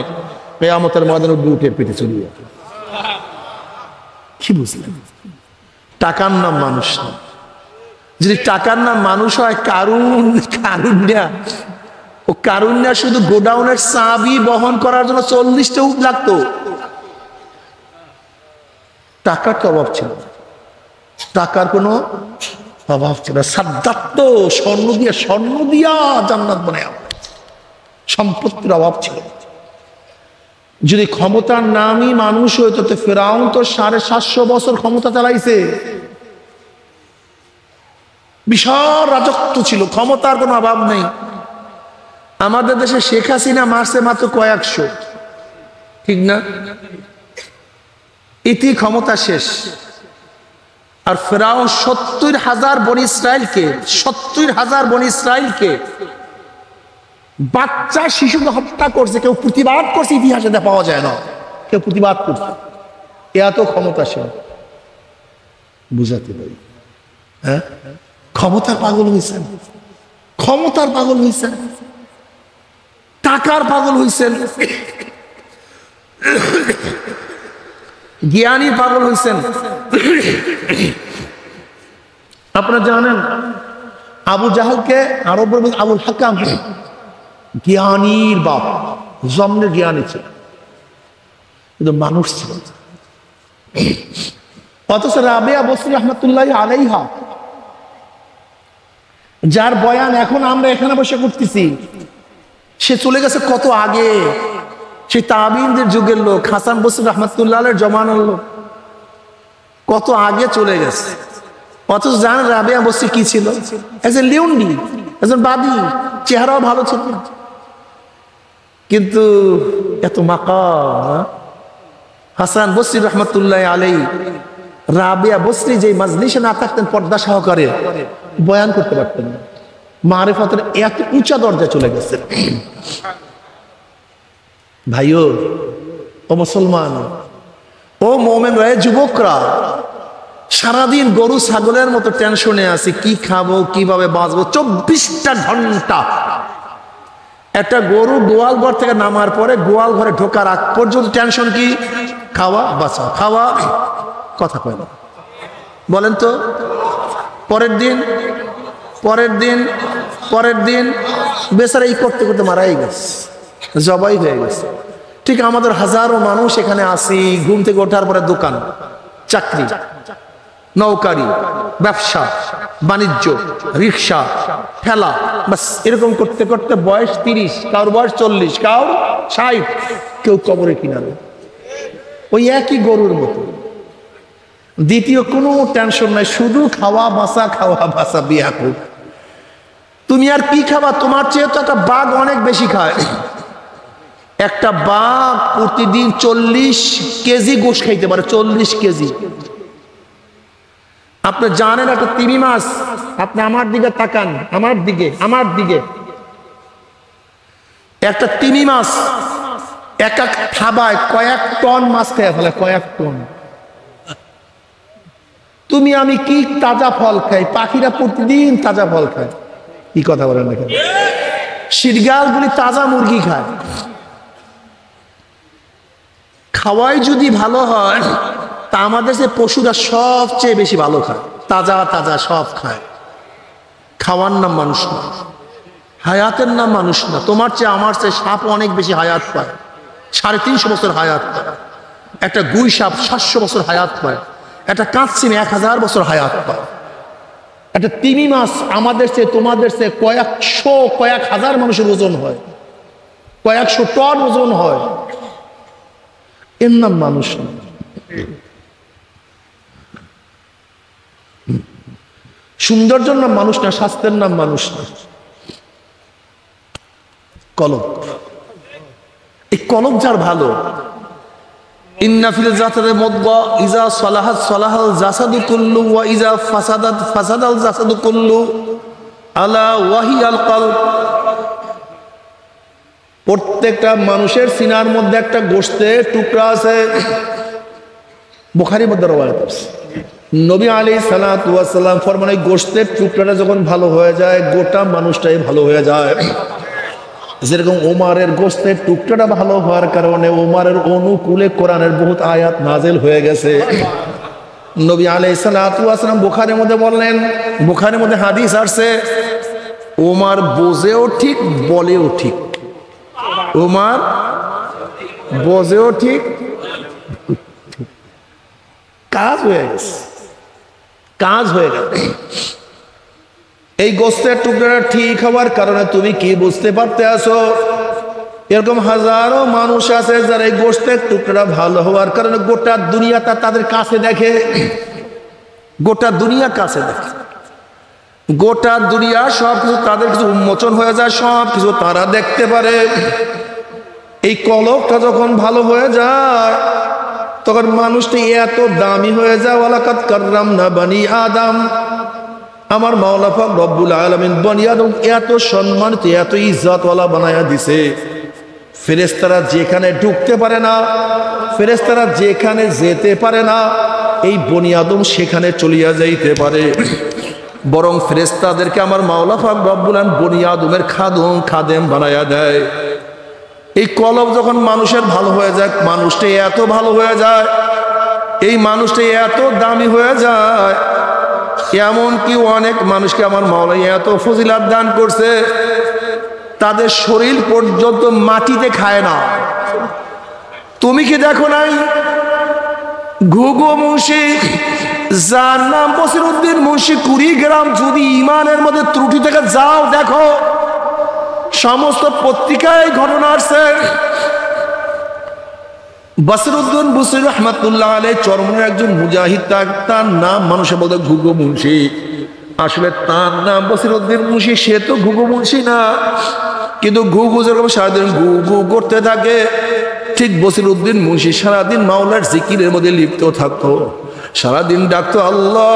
কিয়ামতের ময়দানে উঠে পেটে চলে যাবে। কি বুঝলেন? টাকার নাম মানুষ না। যদি টাকার নাম মানুষ হয়, কারুন্যা, ও কারুন্যা শুধু গোডাউনের চাবি বহন করার জন্য 40টা উট লাগতো। টাকার তো অভাব ছিল না, টাকার কোনো অভাব ছিল না। সাদ্দাত তো স্বর্ণ দিয়া জান্নাত বানায়, সম্পত্তির অভাব ছিল। যদি ক্ষমতার নামই মানুষ হইতো তো ফেরাউন তো 750 বছর ক্ষমতা চালাইছে, বিশাল রাজত্ব ছিল, ক্ষমতার কোনো অভাব নেই। আমাদের দেশে শেখ হাসিনা মারছে মাত্র কয়েকশো, ঠিক না? ইতি ক্ষমতা শেষ। আর ফেরাউন 70,000 বনি ইসরাইলকে বাচ্চা শিশুকে হত্যা করছে। কেউ প্রতিবাদ করছে, ইতিহাসে পাওয়া যায় না কেউ প্রতিবাদ করছে। এত ক্ষমতাশীল, বুঝাতে পারি। হ্যাঁ, ক্ষমতার পাগল হয়েছেন, টাকার পাগল হয়েছেন, জ্ঞানীর পাগল হয়েছেন। আপনারা জানেন আবু জাহলকে আরব আবুল হাকাম জ্ঞানীর বাপ, জন্মের জ্ঞানী ছিল, কিন্তু মানুষ ছিল। অথচ রাবেয়া বসরি রহমাতুল্লাহ আলাইহা, যার বয়ান এখন আমরা এখানে বসে করতেছি, সে চলে গেছে কত আগে। সেই তাবিনদের যুগের লোক, হাসান বসরি রহমাতুল্লাহ জমানার লোক, কত আগে চলে গেছে। অথচ জানেন রাবেয়া বসরি কি ছিল? একজন লিউন্ডি, একজন বাদী, চেহারাও ভালো ছিল, কিন্তু এত মাকাম। হাসান বসরি রহমাতুল্লাহ আলাই, রাবেয়া বসরি যে মাজলিসে না থাকতেন পর্দা সহকারে, বয়ান করতে পারতেন না। মারিফতের এত উঁচা দরজায় চলে গেছে। ভাইও, ও মুসলমান, ও মোমেন ভাই, যুবকরা, সারাদিন গরু ছাগলের মতো টেনশনে আছি, কি খাবো, কিভাবে বাঁচবো। 24টা ঘন্টা একটা গরু গোয়াল ঘর থেকে নামার পরে গোয়াল ঘরে ঢোকার আগ পর্যন্ত টেনশন কি? খাওয়া বাঁচা, খাওয়া, কথা কয় না, বলেন তো। পরের দিন পরের দিন পরের দিন বেচারা এই করতে করতে মারাই গেছে, জবাই হয়ে গেছে। ঠিক আমাদের হাজারো মানুষ এখানে আসি, ঘুম থেকে ওঠার পরে দোকান, চাকরি, নৌকারি, ব্যবসা বাণিজ্য, রিক্সা, ঠেলা, বাস এরকম করতে করতে বয়স 30, কারোর বয়স 40, কারোর 60, কেউ কবরে কিনারে ওই একই গরুর মতো। দ্বিতীয় কোনো টেনশন নাই, শুধু খাওয়া বাঁচা, খাওয়া বাঁচা, বিয়া হোক। তুমি আর কি খাবা? তোমার চেয়ে তো একটা বাঘ অনেক বেশি খায়। একটা বাঘ প্রতিদিন 40 কেজি গোশ খাইতে পারে, 40 কেজি। আপনি জানেন একটা তিমি মাছ, আপনি আমার দিকে তাকান, আমার দিকে একটা তিমি মাছ এক এক থাবায় কয়েক টন মাছ খেয়ে ফেলে, কয়েক টন। তুমি আমি কি তাজা ফল খাই, পাখিরা প্রতিদিন তাজা ফল খায়। কি কথা বলেন না? শীতকালগুলি তাজা মুরগি খায়। খাওয়াই যদি ভালো হয় তা আমাদের যে পশুরা সবচেয়ে বেশি ভালো খায়, তাজা তাজা সব খায়। খাওয়ার নাম মানুষ না, হায়াতের নাম মানুষ না। তোমার চেয়ে আমার চেয়ে সাপ অনেক বেশি হায়াত পায়, 350 বছর হায়াত পায়। একটা গুই সাপ 700 বছর হায়াত পায়, একটা কাঁচসিম 1000 বছর হায়াত পায়। একটা তিমি মাছ আমাদের চেয়ে তোমাদের চেয়ে কয়েক হাজার মানুষের ওজন হয়, কয়েকশো টন ওজন হয়। এর নাম মানুষ না। সৌন্দর্যের নাম মানুষ না, স্বাস্থ্যের নাম মানুষ না। কলব, এই কলব যার ভালো, ইন্না ফিল জাসাদি মুদগা ইজা সালাহাত সালাহাল জাসাদু কুল্লু ওয়া ইজা ফাসাদাত ফাসাদাল জাসাদু কুল্লু আলা ওয়াহিয়াল কলব। প্রত্যেকটা মানুষের সিনার মধ্যে একটা গোশতের টুকরা আছে। বুখারীর মধ্যে রওয়ায়াত আছে, নবী আলাইহিস সালাতু ওয়াস সালাম ফরমান, এই গোশতের টুকরাটা যখন ভালো হয়ে যায় গোটা মানুষটাই ভালো হয়ে যায়। যেরকম ওমরের গোশতের টুকরাটা ভালো হওয়ার কারণে ওমরের অনুকূলে কোরআনের বহুত আয়াত নাজিল হয়ে গেছে। নবী আলাইহিস সালাতু ওয়াস সালাম বুখারীর মধ্যে বললেন, বুখারীর মধ্যে হাদিস আসছে, ওমর বোঝেও ঠিক বলেও ঠিক। ওমর বোঝেও ঠিক, কাজ হয়ে গেছে, কাজ হয়ে গেল। এই গোশতের টুকরাটা ঠিক হওয়ার কারণে তুমি কি বুঝতে পারতে আসো? এরকম হাজারো মানুষ আছে যারা এই গোশতের টুকরাটা ভালো হওয়ার কারণে গোটা দুনিয়াটা তাদের কাছে দেখে, গোটা দুনিয়া কাছে দেখে, গোটা দুনিয়া সব কিছু তাদের কিছু উন্মোচন হয়ে যায়, সব কিছু তারা দেখতে পারে। এই কলবটা যখন ভালো হয়ে যায় তখন মানুষটি এত দামি হয়ে যায়। ওয়ালাকাদ কাররামনা বানি আদম, আমার মাওলা পাক রব্বুল আলামিন বনি আদম এত সম্মানিত, এত ইজ্জতওয়ালা বানায়া দিছে, ফেরেশতারা যেখানে ঢুকতে পারে না, ফেরেশতারা যেখানে যেতে পারে না, এই বনি আদম সেখানে চলিয়া যাইতে পারে। বরং ফেরেশতাদেরকে আমার মাওলা পাক রব্বুল আলামিন বনি আদমের খাদেম বানায়া দেয়। এই কলব যখন মানুষের ভালো হয়ে যায়, মানুষটা এত ভালো হয়ে যায়, এই মানুষটা এত দামি হয়ে যায়, এমন কি অনেক মানুষকে আমার মাওলা এত ফজিলাত দান করছে, তাদের শরীর পর্যন্ত মাটিতে খায় না। তুমি কি দেখো নাই ঘুঘু মুন্সি, যার নাম বসিরউদ্দিন মুন্সি, কুড়িগ্রাম, যদি ইমানের মধ্যে ত্রুটি থেকে যাও দেখো, সমস্ত পত্রিকায় ঘটনা আসছে। বসিরউদ্দিন বুসরি রহমাতুল্লাহ আলাইহি চরমনের একজন মুজাহিদ, তার নাম মানুষে বলতে ঘুঘু মুন্সি, আসলে তার নাম বসিরউদ্দিন মুন্সি। সে তো ঘুঘু মুন্সি না, কিন্তু ঘুঘু যেরকম সারাদিন ঘু ঘু করতে থাকে, ঠিক বসিরউদ্দিন মুন্সি সারাদিন মাওলার জিকিরের মধ্যে লিপ্ত থাকতো। সারাদিন ডাকতো আল্লাহ,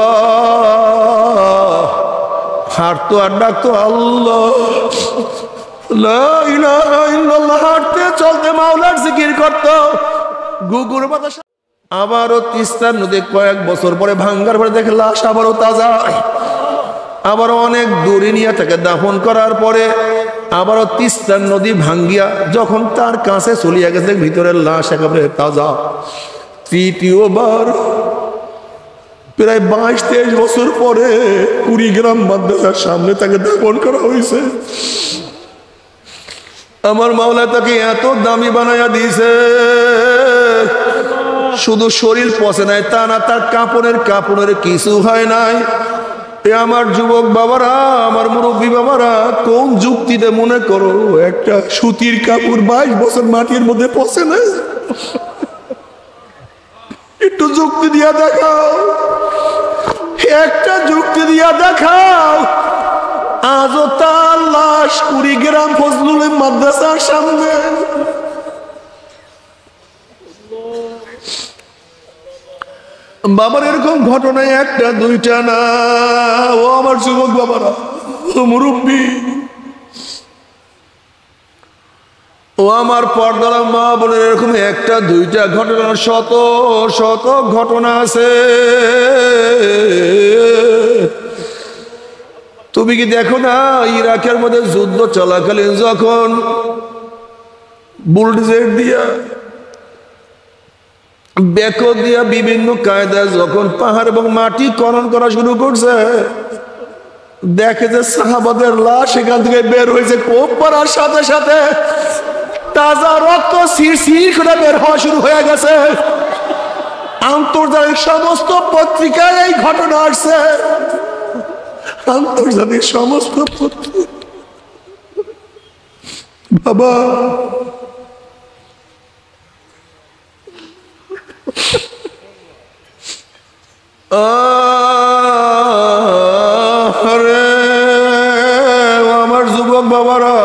হাঁটতো আর ডাকতো আল্লাহ, লা ইলাহা ইল্লাল্লাহ, হাঁটতে চলতে মাওলার জিকির করতো। গুগুর বাতাস। আবারও তিস্তা নদী কয়েক বছর পরে ভাঙ্গার পরে দেখে লাশ আবারও তাজা। আবারও অনেক দূরে নিয়ে তাকে দাফন করার পরে আবারও তিস্তা নদী ভাঙ্গিয়া যখন তার কাছে চলিয়া গেছে ভিতরের লাশ একেবারে তাজা। তৃতীয়বার প্রায় 22-23 বছর পরে কুড়িগ্রাম মাদ্রাসার সামনে তাকে দাফন করা হয়েছে। আমার মাওলা তাকে এত দামি বানাইয়া দিয়েছে, শুধু শরীর পচে নাই তা না, তার কাপড়ের কিছু হয় নাই। আমার যুবক বাবারা, আমার মুরব্বী বাবারা, কোন যুক্তিতে মনে করো একটা সুতির কাপড় 22 বছর মাটির মধ্যে পচে না? একটু যুক্তি দিয়া দেখাও, একটা যুক্তি দিয়া দেখাও। আজও তার লাশ কুড়িগ্রাম ফজলুল মাদ্রাসার সামনে। বাবার এরকম ঘটনা একটা দুইটা না, ও আমার যুবক বাবারা, ও মুরব্বী, ও আমার পর্দার মা বোনের, এরকম একটা দুইটা ঘটনা, শত শত ঘটনা আছে। তুমি কি দেখো না ইরাকের মধ্যে যুদ্ধ চলাকালীন যখন বুলডোজার দিয়া বেকো দিয়া বিভিন্ন কায়দায় যখন পাহাড় এবং মাটি খনন করা শুরু করছে, দেখে যে সাহাবাদের লাশ এখান থেকে বের হয়েছে, কোপ পড়ার সাথে সাথে তাজা রক্ত শিরশির করে বের হওয়া শুরু হয়ে গেছে। আন্তর্জাতিক সমস্ত পত্রিকায় এই ঘটনা আসছে, আন্তর্জাতিক সমস্ত পত্রিকা। বাবা আরে আমার যুবক বাবারা,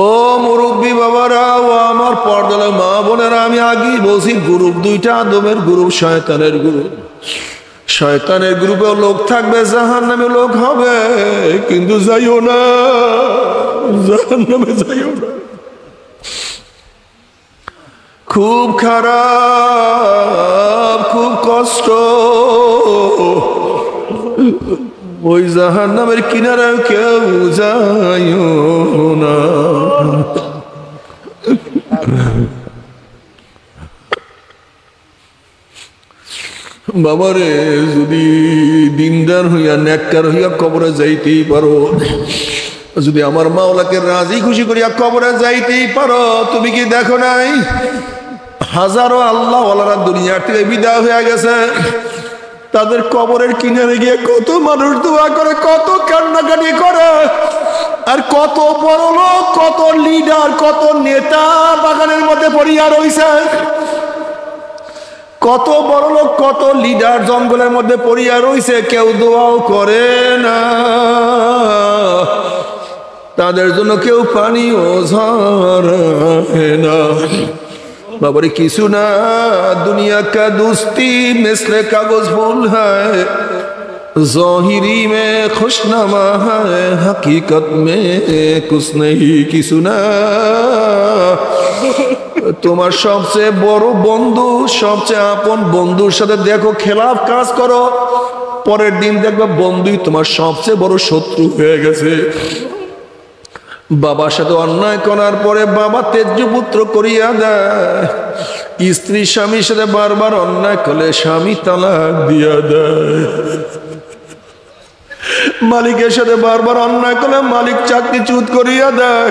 ও মুরব্বী বাবারা, ও আমার পর্দার মা বোনেরা, আমি আগেই বলছি গ্রুপ দুইটা, আদমের গ্রুপ, শয়তানের গ্রুপ। শয়তানের গ্রুপেও লোক থাকবে, জাহান্নামে লোক হবে, কিন্তু যাইও না, জাহান্নামে যাইও না। খুব খারাপ, খুব কষ্ট। ওই জাহান্নামের কিনারায় কেউ যাইও না। বাবারে, যদি দিনদার হইয়া নেককার হইয়া কবরে যাইতেই পারো, যদি আমার মাওলাকে রাজি খুশি করিয়া কবরে যাইতেই পারো, তুমি কি দেখো নাই হাজারো আল্লাহ ওয়ালারা দুনিয়া থেকে বিদায় হয়ে গেছে, তাদের কবরের কিনারে গিয়ে কত মানুষ দোয়া করে, কত কান্নাকাটি করে, আর কত বড় লোক, কত লিডার, কত নেতা বাগানের মধ্যে পড়িয়া রইছে। কত বড় লোক, কত লিডার জঙ্গলের মধ্যে পড়িয়া রইছে, কেউ দোয়াও করে না, তাদের জন্য কেউ পানিও ঝরায় না। বাবারে কিছু না, দুনিয়া কা দুস্তি মিসলে কাগজ ফুল হ্যায়, ज़ाहिरी में खुशनमा है, हकीकत में कुछ नहीं। কিছু না, তোমার সবচেয়ে বড় বন্ধু, সবচেয়ে আপন বন্ধুর সাথে দেখো খেলাফ কাজ করো, পরের দিন দেখবে বন্ধুই তোমার সবচেয়ে বড় শত্রু হয়ে গেছে। বাবার সাথে অন্যায় করার পরে বাবা তেজ্য পুত্র করিয়া দেয়, স্ত্রী স্বামীর সাথে বারবার অন্যায় করলে স্বামী তালাক দিয়া দেয়, মালিকের সাথে বারবার অন্যায় করলে মালিক চাকরিচ্যুত করিয়া দেয়,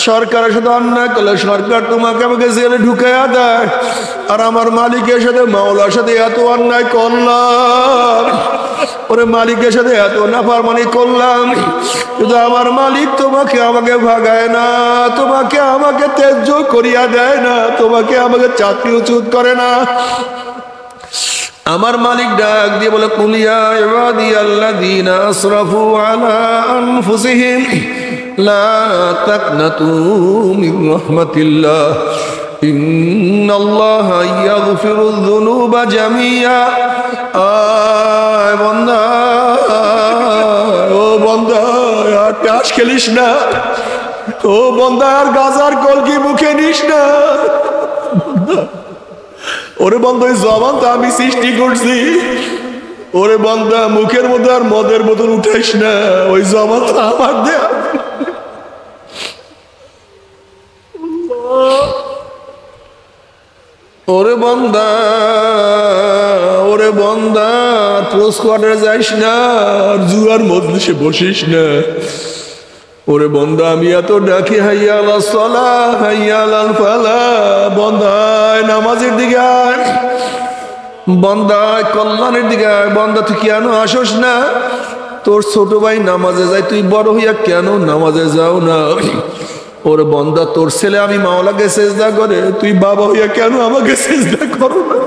সরকারের সাথে অন্যায় করলে সরকার তোমাকে আমাকে জেলে ঢুকাইয়া দেয়। আর আমার মালিকের সাথে, মাওলার সাথে এত অন্যায় করলাম, ওরে মালিকের সাথে এত নাফরমানি করলাম, কিন্তু আমার মালিক তোমাকে আমাকে ভাগায় না, তোমাকে আমাকে তেজ্য করিয়া দেয় না, তোমাকে আমাকে চাকরিচ্যুত করে না। আমার মালিক ডাক দিয়ে বলে, কুলিয়া ইবাদিয়াল্লাযীনা আসরাফু আলা আনফুসিহিম লা তাকনাতু মির রাহমাতিল্লাহ ইন্নাল্লাহা ইয়াগফিরুয যুনুবা জামিয়া। আয় বান্দা, ও বান্দা, আর তাস খেলিস না, ও বান্দা, আর গাজার কলকি মুখে নিস না, ওরে বন্ধু জবান তো আমি সৃষ্টি করছি, ওরে বান্দা মুখের মধ্যে আর মদের বোতল উঠাইস না, ওই জবান তো আমার দেয়া। ওরে বন্দা, ওরে বন্দা পোস্ট কোয়ার্টারে যাইস না, আর জুয়ার মজলিসে বসিস না। ওরে বন্দা আমি এত ডাকি হাইয়া আলাল সালাহ হাইয়া আলাল ফালাহ, বন্দায় নামাজের দিকে আয়, বন্দায় কল্যাণের দিকে আয়। বন্দা তুই কেন আসোস না? তোর ছোট ভাই নামাজে যায়, তুই বড় হইয়া কেন নামাজে যাও না? ওরে বন্দা তোর ছেলে আমি মাওলাকে সেজদা করে, তুই বাবা হইয়া কেন আমাকে সেজদা করো না?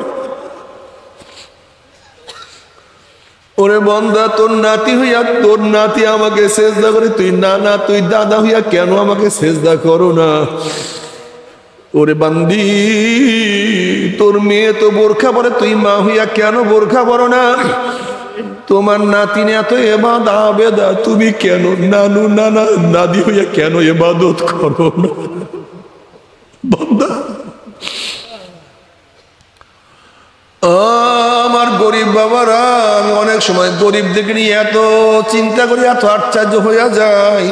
ওরে বন্দা তোর নাতি হইয়া তোর নাতি আমাকে সেজদা করে, তুই নানা তুই দাদা হইয়া কেন আমাকে সেজদা করো না? ওরে বান্দি তোর মেয়ে তো বোরখা পরে, তুই মা হইয়া কেন বোরখা পরো না? তোমার নাতিনে এত এবাদ আবেদা, তুমি কেন নানু নানা দাদি হইয়া কেন এবাদত করো না? বান্দা আমার গরিব বাবারা, আমি অনেক সময় গরিবদেরকে নিয়ে এত চিন্তা করি, এত আশ্চর্য হইয়া যায়।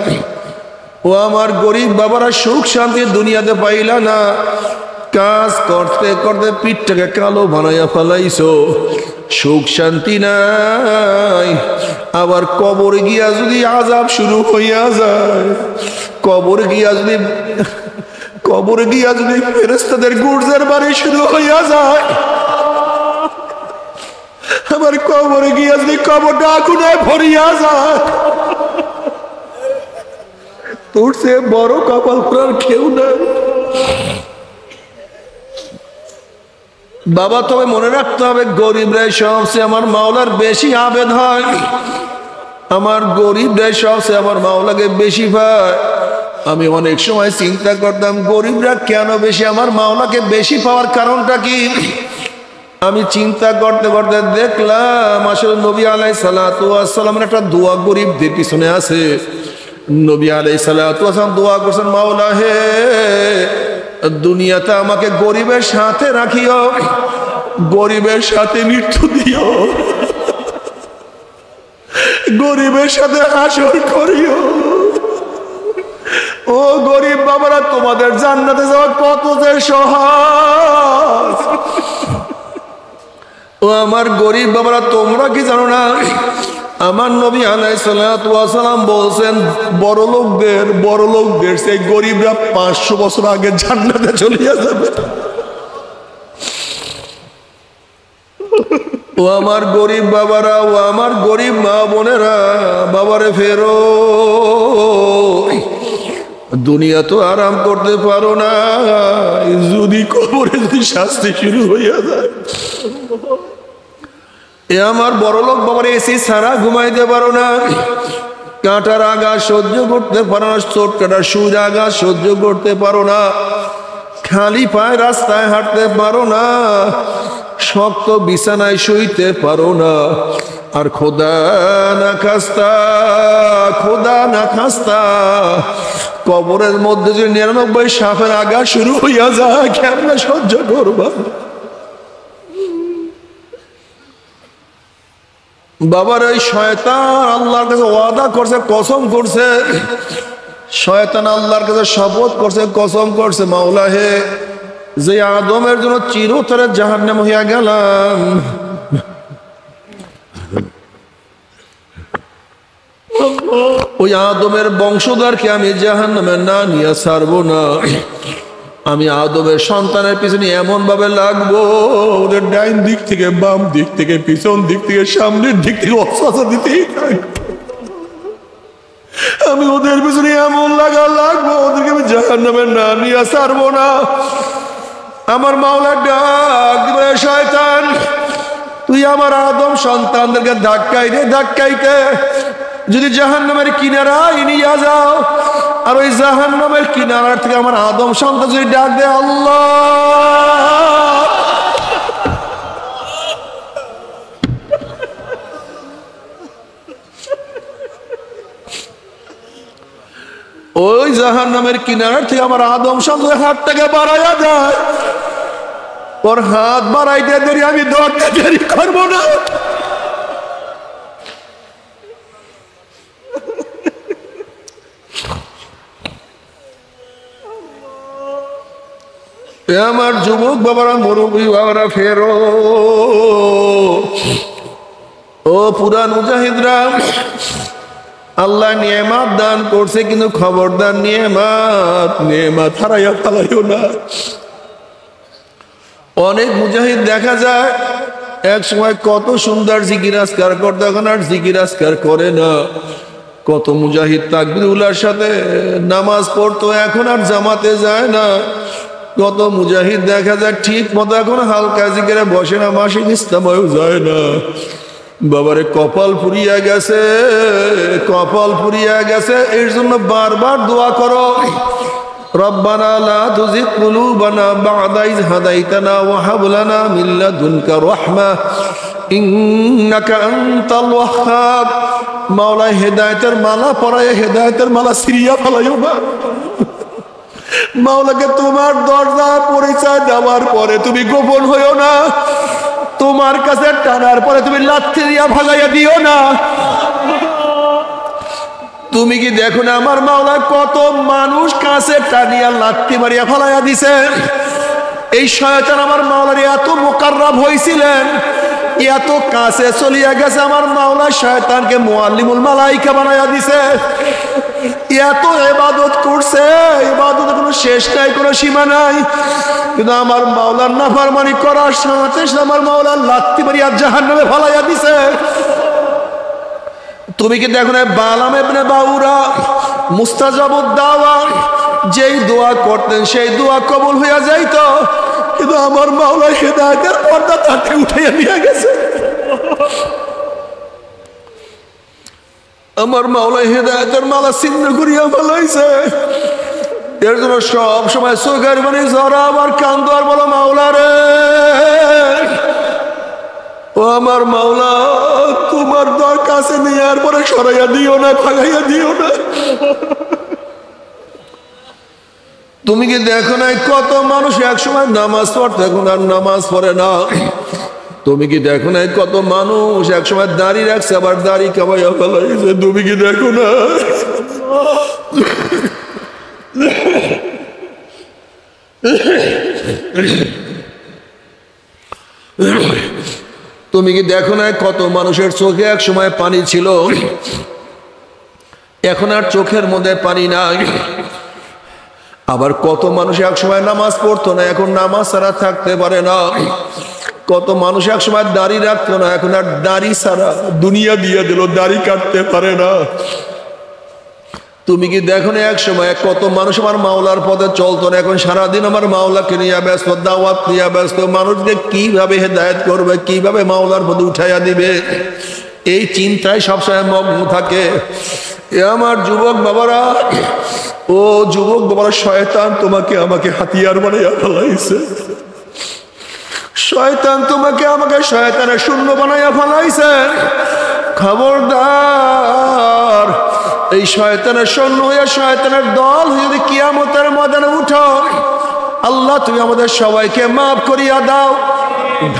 ও আমার গরিব বাবারা, সুখ শান্তি দুনিয়াতে পাইলা না, কাজ করতে করতে পিঠটাকে কালো বানাইয়া ফেলাইছো, সুখ শান্তি নাই। আবার কবরে গিয়া যদি আযাব শুরু হইয়া যায়, কবরে গিয়া যদি ফেরেশতাদের গুর্জের বাড়ি শুরু হইয়া যায়, আবার কবরে গিয়া যদি কবরটা আগুনায় ভরিয়া যায়, তোর সে বড় কপাল করার কেউ নাই। বাবা তবে মনে রাখতে হবে, গরিবরাই সবচেয়ে আমার মাওলার বেশি আবেদ হয়। আমার গরিবরাই সবচেয়ে আমার মাওলাকে বেশি পায়। আমি অনেক সময় চিন্তা করতাম গরিবরা কেন বেশি আমার মাওলাকে বেশি পাওয়ার কারণটা কি? আমি চিন্তা করতে করতে দেখলাম আসলে নবী আলাইহিস সালাতু ওয়াস সালামের একটা দোয়া গরিবদের পিছনে আছে। নবী আলাইহিস সালাতু ওয়াস সালাম দোয়া করছেন, মাওলা হে দুনিয়াতে আমাকে গরিবের সাথে রাখিও, গরিবের সাথে মৃত্যু দিও, গরিবের সাথে হাসর করিও। ও গরিব বাবারা, তোমাদের জান্নাতে যাওয়া কত যে সহজ। ও আমার গরিব বাবারা, তোমরা কি জানো না, আমার নবী আলাইহিস সালাতু ওয়াস সালাম বলছেন বড় লোকদের সেই গরিবরা 500 বছর আগে জান্নাতে চলিয়া যাবে। ও আমার গরিব বাবারা, ও আমার গরিব মা বোনেরা, বাবারে ফেরো, দুনিয়া তো আরাম করতে পারো না, যদি কবরে যদি শাস্তি শুরু হইয়া যায়। এ আমার বড়লোক বাবার এসি ছাড়া ঘুমাইতে পারো না, কাঁটার আঘাত সহ্য করতে পারো না, চোট কাটার সুর আঘাত সহ্য করতে পারো না, খালি পায়ে রাস্তায় হাঁটতে পারো না, শক্ত বিছানায় শুইতে পারো না। আর খোদা না খাস্তা কবরের মধ্যে যে 99 সাপের আঘাত শুরু হইয়া যায়, কেমনে সহ্য করবা? বাবার ওই শয়তান আল্লাহর কাছে ওয়াদা করছে, কসম করছে, শয়তান আল্লাহর কাছে শপথ করছে, কসম করছে, মাওলা হে যে আদমের জন্য চিরতরে জাহান্নাম হইয়া গেলাম, ওই আদমের বংশধরকে আমি জাহান্নামে না নিয়ে ছাড়বো না। আমি আদমের সন্তানের পিছনে এমন ভাবে লাগবো, ওদের ডাইন দিক থেকে বাম দিক থেকে পিছন দিক থেকে সামনের দিক থেকে অস্ত্র দিতেই থাকবো। আমি ওদের পিছনে এমন লাগবো, ওদেরকে আমি জাহান্নামে না নিয়ে ছাড়বো না। আমার মাওলা ডাক দিবে, শয়তান তুই আমার আদম সন্তানদেরকে ধাক্কাইতে যদি জাহান্নামের কিনারায় নিয়ে যাও, আর ওই জাহান্নামের কিনারার থেকে আমার আদম সন্তান যদি ডাক দেয়, আল্লাহ ওই জাহান্নামের কিনারার থেকে আমার আদম সন্তান হাতটাকে বাড়াইয়া দেয়, ওর হাত বাড়াইতে দেরি, আমি ধরতে দেরি করবো না। আমার যুবক বাবারা, মুরব্বী বাবারা, ফেরো। ও পুরান মুজাহিদরা, আল্লাহ নিয়ামত দান করছে, কিন্তু খবরদার নিয়ামত হারাইয়া ফেলাইও না। অনেক মুজাহিদ দেখা যায় এক সময় কত সুন্দর জিকির আজকার করতো, এখন আর জিকির আজকার করে না। কত মুজাহিদ তাকবীরুল্লাহর সাথে নামাজ পড়তো, এখন আর জামাতে যায় না। কত মুজাহিদ দেখা যায় ঠিক মতো এখন হালকা জিকিরে বসে না, মাসিক ইস্তেমায়ও যায় না। বাবারে কপাল পুড়িয়া গেছে, কপাল পুড়িয়া গেছে। এর জন্য বারবার দোয়া করো, রব্বানা লা তুজিগ কুলুবানা বা'দা ইয হাদাইতানা ওয়া হাব লানা মিন লাদুনকা রাহমা ইন্নাকা আনতাল ওয়াহ্হাব। মাওলা হেদায়েতের মালা পরায় হেদায়েতের মালা ছিঁড়িয়া ফেলাইও না। মাওলাকে তোমার দরজা পরিচয় দেওয়ার পরে তুমি গোপন হইও না, তোমার কাছে টানার পরে তুমি লাথি দিয়া ভাগাইয়া দিও না। তুমি কি দেখো না আমার মাওলা কত মানুষ কাছে টানিয়া লাথি মারিয়া ফালাইয়া দিছে। এই শয়তান আমার মাওলার এত মুকাররাব হইছিলেন, এত কাছে চলিয়া গেছে, আমার মাওলা শয়তানকে মুআল্লিমুল মালাইকা বানাইয়া দিছে। এত ইবাদত করছে, ইবাদতের কোনো শেষ নাই, কোনো সীমা নাই, কিন্তু আমার মাওলার নাফরমানি করার সাথে আমার মাওলা লাথি মারিয়া জাহান্নামে ফালাইয়া দিছে। তুমি কি দেখো না বালাম ইবনে বাউরা মুস্তাজাবুদ দাওয়া, যেই দোয়া করতেন সেই দোয়া কবুল হইয়া যাইত, কিন্তু আমার মাওলা হেদায়েতের পর্দা তাকে উঠাইয়া নিয়ে গেছে। আমার মাওলা হেদায়েতের মালা ছিন্ন করিয়া ফেলাইছে। এর জন্য সব সময় চোখের পানি ঝরা আমার কান্দো আর বলো, মাওলা রে, ও আমার মাওলা, তোমার দর কাছে নেওয়ার পরে সরাইয়া দিও না, ভাগাইয়া দিও না। তুমি কি দেখো না কত মানুষ এক সময় নামাজ পড়তো, এখন আর নামাজ পড়ে না। তুমি কি দেখো না কত মানুষ এক সময় দাড়ি রাখছে, আবার দাড়ি কামাইয়া ফেলাইছে। তুমি কি দেখো না তুমি কি দেখো না কত মানুষের চোখে এক সময় পানি ছিল, এখন আর চোখের মধ্যে পানি নাই। আবার কত মানুষ এক সময় নামাজ পড়তো না, এখন নামাজ ছাড়া থাকতে পারে না। কত মানুষ এক সময় দাড়ি রাখতো না, এখন আর দাড়ি ছাড়া দুনিয়া দিয়ে দিল, দাড়ি কাটতে পারে না। তুমি কি দেখো না এক সময় কত মানুষ আমার মাওলার পথে চলতো না, এখন সারাদিন আমার মাওলাকে নিয়ে ব্যস্ত, দাওয়াত নিয়ে ব্যস্ত, মানুষকে কিভাবে হেদায়েত করবে, কিভাবে মাওলার পথে উঠাইয়া দিবে, এই চিন্তায় সবসময় মগ্ন থাকে। এ আমার যুবক বাবারা, ও যুবক বাবারা, শয়তান তোমাকে আমাকে হাতিয়ার বানাইয়া ফেলাইছে। শয়তান তোমাকে আমাকে শয়তানের শূন্য বানাইয়া ফেলাইছে। খবরদার, এই শয়তানের সৈন্য হইয়া শয়তানের দল যদি কিয়ামতের ময়দানে উঠো, আল্লাহ তুমি আমাদের সবাইকে মাফ করিয়া দাও।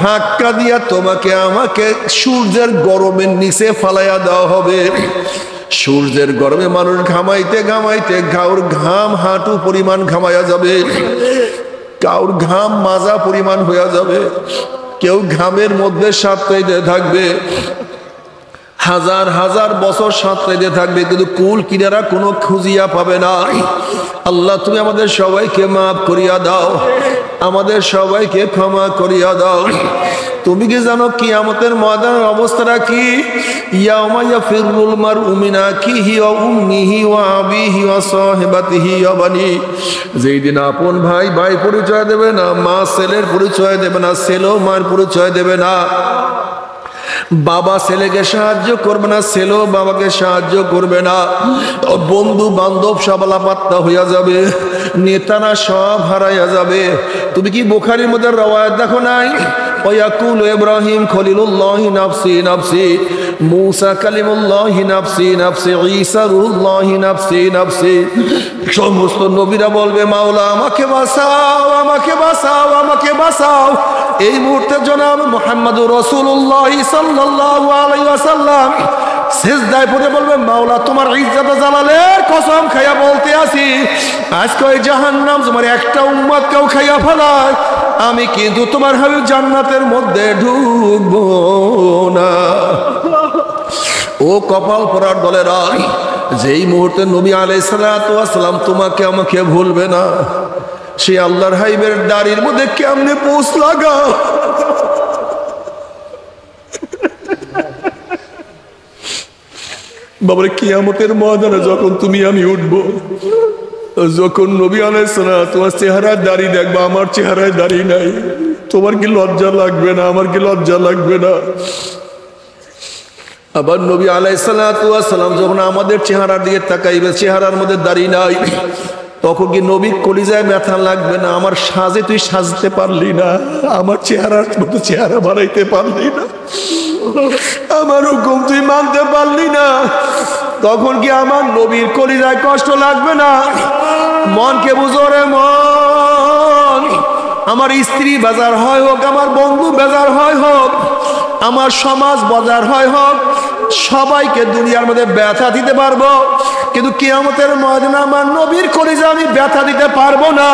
ধাক্কা দিয়া তোমাকে আমাকে সূর্যের গরমের নিচে ফালাইয়া দেওয়া হবে। সূর্যের গরমে মানুষ ঘামাইতে ঘামাইতে কাউর ঘাম হাঁটু পরিমাণ ঘামাইয়া যাবে, কাউর ঘাম মাজা পরিমাণ হইয়া যাবে, কেউ ঘামের মধ্যে সাঁতরাইতে থাকবে, হাজার হাজার বছর সাঁতরাইতে থাকবে, কিন্তু কুল কিনারা কোনো খুঁজিয়া পাবে না। আল্লাহ তুমি আমাদের সবাইকে মাফ করিয়া দাও, আমাদের সবাইকে ক্ষমা করিয়া দাও। তুমি কি জানো কিয়ামতের ময়দানের অবস্থাটা কি? ইয়াউমা ইয়াফিরুল মারউ মিন আখিহি ওয়া উম্মিহি ওয়া আবিহি ওয়া সাহিবাতিহি ওয়া বানি। যেই দিন আপন ভাই ভাই পরিচয় দেবে না, মা ছেলের পরিচয় দেবে না, ছেলেও মার পরিচয় দেবে না, বাবা ছেলেকে সাহায্য করবে না, ছেলেও বাবাকে সাহায্য করবে না, বন্ধু বান্ধব সব লাপাত্তা হইয়া যাবে, নেতারা সব হারাইয়া যাবে। তুমি কি বুখারীর মধ্যে রওয়ায়াত দেখো নাই? ওয়াকুল ইব্রাহিম খলিলুল্লাহ নাফসি নাফসি, মুসা কালিমুল্লাহ নাফসি নাফসি, ঈসা রূহুল্লাহ নাফসি নাফসি। সমস্ত নবীরা বলবে মাওলা আমাকে বাঁচাও, আমাকে বাঁচাও, আমাকে বাঁচাও। এই মুহূর্তে জনাব মুহাম্মদুর রাসূলুল্লাহ সাল্লাল্লাহু আলাইহি ওয়াসাল্লাম সিজদায় পড়ে বলবে মাওলা তোমার ইজ্জত জালালের কসম খাইয়া বলতে আছি, আজকে ওই জাহান্নাম তোমার একটা উম্মত কেউ খাইয়া ফেলায়, আমি কিন্তু তোমার হাবিব জান্নাতের মধ্যে ঢুকবো না। ও কপাল পরার দলেরা, যেই মুহূর্তে নবী আলাইহিস সালাতু ওয়াস সালাম তোমাকে আমাকে ভুলবে না, সে আল্লাহর হাবিবের দাড়ির মধ্যে কেমনে পোষ লাগাও। বাবারে কিয়ামতের ময়দানে যখন তুমি আমি উঠবো, যখন নবী আলাইহিস সালাতু ওয়াস চেহারায় দাড়ি দেখবা, আমার চেহারায় দাড়ি নাই, তোমার কি লজ্জা লাগবে না? আমার কি লজ্জা লাগবে না? আবার নবী আলাইহিস সালাতু ওয়াস সালাম যখন আমাদের চেহারার দিকে তাকাইবে, চেহারার মধ্যে দাড়ি নাই, তখন কি নবীর কলিজায় ব্যথা লাগবে না? আমার সাজে তুই সাজতে পারলি না, আমার চেহারার মতো চেহারা বানাইতে পারলি না, আমার হুকুম তুই মানতে পারলি না, তখন কি আমার নবীর কলিজায় কষ্ট লাগবে না? মনকে বুঝো রে মন, আমার স্ত্রী বাজার হয় হোক, আমার বন্ধু বাজার হয় হোক, আমার সমাজ বাজার হয় হোক, সবাইকে দুনিয়ার মধ্যে ব্যথা দিতে পারবো, কিন্তু কিয়ামতের ময়দানে আমার নবীর কলিজা আমি ব্যথা দিতে পারবো না।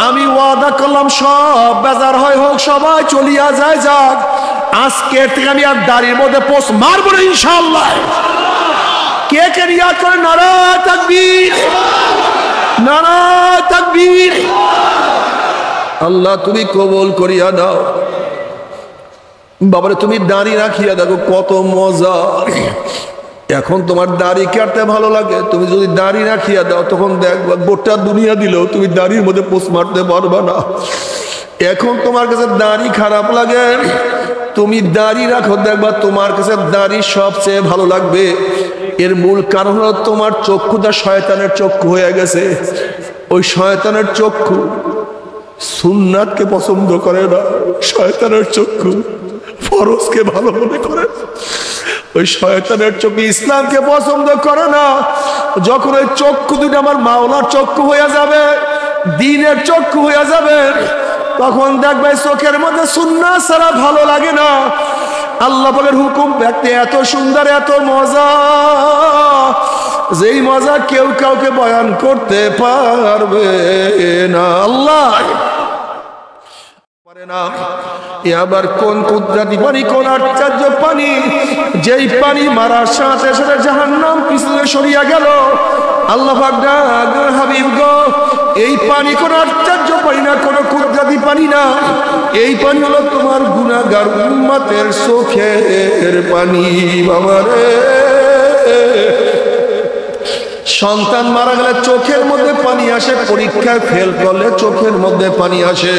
আমি ওয়াদা করলাম সব বাজার হয় হোক, সবাই চলিয়া যায় যাক, আজকের থেকে আমি আর দাড়ির মধ্যে পোষ মারবো না ইনশাআল্লাহ। কে কে রিয়াদ করে নারা তাকবীর, নারা তাকবীর। আল্লাহ তুমি কবুল করিয়া দাও। বাবারে তুমি দাড়ি রাখিয়া দেখো কত মজা। এখন তোমার দাড়ি কাটতে ভালো লাগে, তুমি যদি দাড়ি রাখিয়া দাও তখন দেখবা গোটা দুনিয়া দিলেও তুমি দাড়ির মধ্যে পোষ মারতে পারবা না। এখন তোমার কাছে দাড়ি খারাপ লাগে, তুমি দাড়ি রাখো, দেখবা তোমার কাছে দাড়ি সবচেয়ে ভালো লাগবে। এর মূল কারণ হলো তোমার চক্ষুটা শয়তানের চক্ষু হয়ে গেছে। ওই শয়তানের চক্ষু সুন্নাতকে পছন্দ করে না, শয়তানের চক্ষু ফরজকে ভালো মনে করে। ওই শয়তানের চক্ষু ইসলামকে পছন্দ করে না। যখন ওই চক্ষু দুটো আমার মাওলার চক্ষু হয়ে যাবে, দ্বীনের চক্ষু হয়ে যাবে, তখন দেখবে চোখের মধ্যে সুন্নাত ছাড়া ভালো লাগে না। আল্লাহ পাকের হুকুম দেখতে এত সুন্দর, এত মজা, যেই মজা কেউ কাউকে বয়ান করতে পারবে না। আল্লাহ পারে না। আবার কোন কুদরতি পানি, কোন আশ্চর্য পানি, যেই পানি মারার সাথে সাথে জাহান্নাম পিছনে সরিয়া গেল। আল্লাহ পাক ডাক, হাবিব গো, এই পানি কোন আশ্চর্য পানি না, কোন কুদরতি পানি না, এই পানি হলো তোমার গুনাহগার উম্মতের চোখের পানি। বাবারে, সন্তান মারা গেলে চোখের মধ্যে পানি আসে, পরীক্ষায় ফেল করলে চোখের মধ্যে পানি আসে,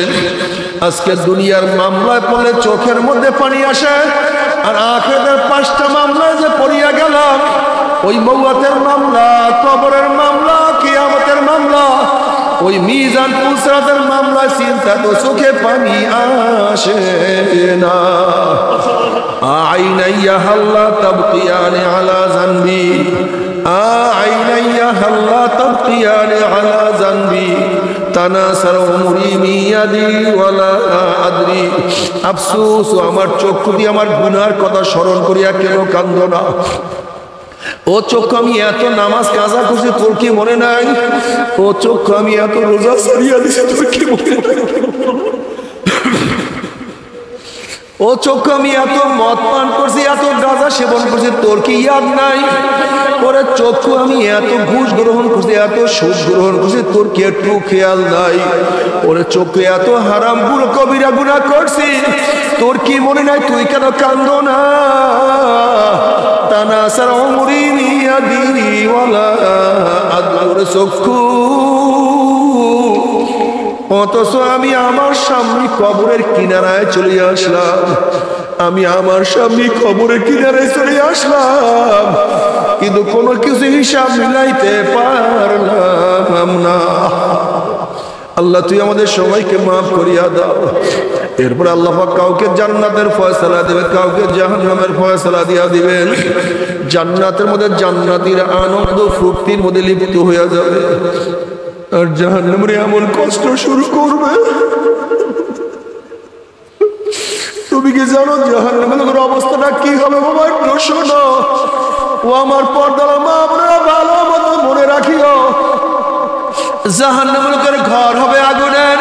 আজকে দুনিয়ার মামলায় পড়লে চোখের মধ্যে পানি আসে। আর আখিরাতের 5টা মামলায় যে পড়িয়া গেলাম, ওই মৌয়াতের মামলা, কবরের মামলা, কিয়ামতের মামলা, ওই মিজান পুসরাতের মামলা, চিন্তা তো চোখে পানি আসে না। আইনাইয়া হাল্লা তাবকিয়ানি আলা জানবি, আইনাইয়া হাল্লা তাবকিয়ানি আলা জানবি, তানাসার উমরি মিয়াদি ওয়ালা আদরি। আফসোস, আমার চক্ষু দিয়ে আমার গুনার কথা স্মরণ করিয়া কেন কান্দো না? ও চক্ষু, আমি এত নামাজ কাজা করছি, তোর কি মনে নাই? ও চক্ষু, আমি এত রোজা সারিয়া দিছি, তোর কি মনে নাই? ও চক্ষু, আমি এত মদ পান করছি, এত গাঁজা সেবন করছি, তোর কি ইয়াদ নাই? ওরে চক্ষু, আমি এত ঘুষ গ্রহণ করছি, এত সুদ গ্রহণ করছি, তোর কি একটু খেয়াল নাই? ওরে চক্ষু, এত হারাম গুলো কবিরা গুনাহ করছি, তোর কি মনে নাই? তুই কেন কান্দো না? তানাসার উমরি মিয়াদি ওয়ালা আদরি। চক্ষু, অথচ আমি আমার সামনে কবরের কিনারায় চলে আসলাম, আমি আমার সামনে কবরের কিনারায় চলে আসলাম, কিন্তু কোনো কিছু হিসাব মিলাইতে পারলাম না। আল্লাহ তুই আমাদের সবাইকে মাফ করিয়া দাও। এরপর আল্লাহ পাক কাউকে জান্নাতের ফয়সালা দিবেন, কাউকে জাহান্নামের ফয়সালা দিয়া দিবেন। জান্নাতের মধ্যে জান্নাতীরা আনন্দ ফুর্তির মধ্যে লিপ্ত হয়ে যাবে, আর জাহান্নামে এমন কষ্ট শুরু করবে। তুমি কি জানো জাহান্নামের অবস্থাটা কি হবে বাবা? একটু শোনো। ও আমার পর্দার মা বোনেরা, ভালো মতো মনে রাখিও, জাহান্নামের ঘর হবে আগুনের,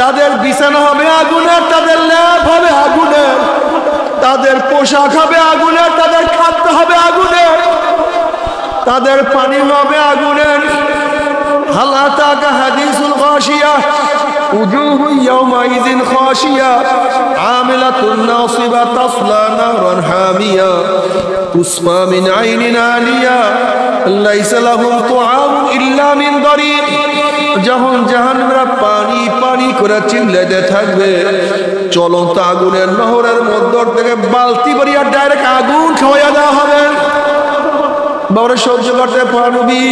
তাদের বিছানা হবে আগুনের, তাদের ল্যাপ হবে আগুনের, তাদের পোশাক হবে আগুনের, তাদের খাদ্য হবে আগুনের, তাদের পানি হবে আগুনের। হাল আতাকা হাদিসুল গাশিয়া উজুহু ইয়াওমাইযিন খাশিয়া আমিলাতুন নাসিবা তাসলা নারান হামিয়া তুসমা মিন আইনিন আলিয়া লাইসা লাহুম তুআমুন ইল্লা মিন দারিক। যখন জাহান্নামীরা পানি পানি করে চিল্লাতে থাকবে, চলন্ত আগুনের নহরের মধ্য থেকে বালতি ভরিয়া ডাইরেক্ট আগুন খাওয়াইয়া দেওয়া হবে। বাবা সহ্য করতে পারবি?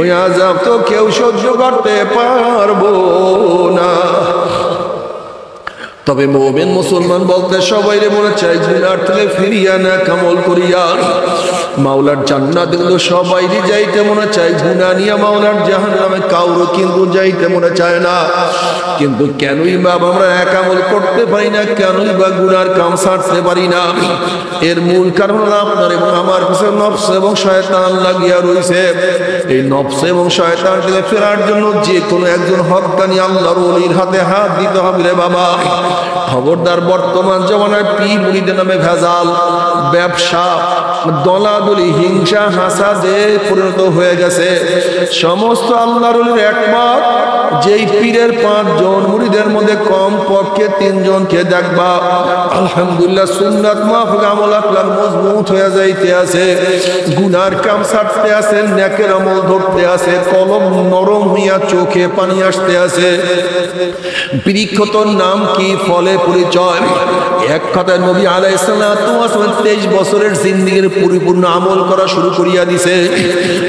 ওই আযাব তো কেউ সহ্য করতে পারবো না। তবে মুমিন মুসলমান বলতে সবাই মনে চায় গুনার থেকে ফিরিয়া না কামল করিয়া মাওলার জান্নাত, কিন্তু সবাই যাইতে মনে চায় গুনাহ নিয়ে মাওলার জাহান্নামে, কাউরে কিন্তু যাইতে মনে চায় না। কিন্তু কেনই বা আমরা এক আমল করতে পারি না, কেনই বা গুনার কাম ছাড়তে পারি না? এর মূল কারণ হলো আপনার এবং আমার কাছে নফস এবং শয়তান লাগিয়া রয়েছে। এই নফস এবং শয়তান থেকে ফেরার জন্য যে কোনো একজন হক্কানি আল্লাহর ওলির হাতে হাত দিতে হবে রে বাবা। খবরদার, বর্তমান জমানায় পীর মুরিদের নামে ভেজাল, ব্যবসা, দলাদলি, হিংসা, হাসাদে পরিণত হয়ে গেছে। সমস্ত আল্লাহর ওলির একমত, যেই পীরের 5 জন মুরিদের মধ্যে কম পক্ষে 3 জনকে দেখবা আলহামদুলিল্লাহ সুন্নাত মাফিক আমল আকলাক মজবুত হয়ে যাইতে আছে, গুনার কাম ছাড়তে আছে, নেকের আমল ধরতে আছে, কলম নরম হইয়া চোখে পানি আসতে আছে। বৃক্ষতর নাম কি, ফলে পরিচয়। এক কথায় নবী আলাইহিস সালাতু ওয়াস সালাম 23 বছরের জিন্দেগির পরিপূর্ণ আমল করা শুরু করিয়া দিছে।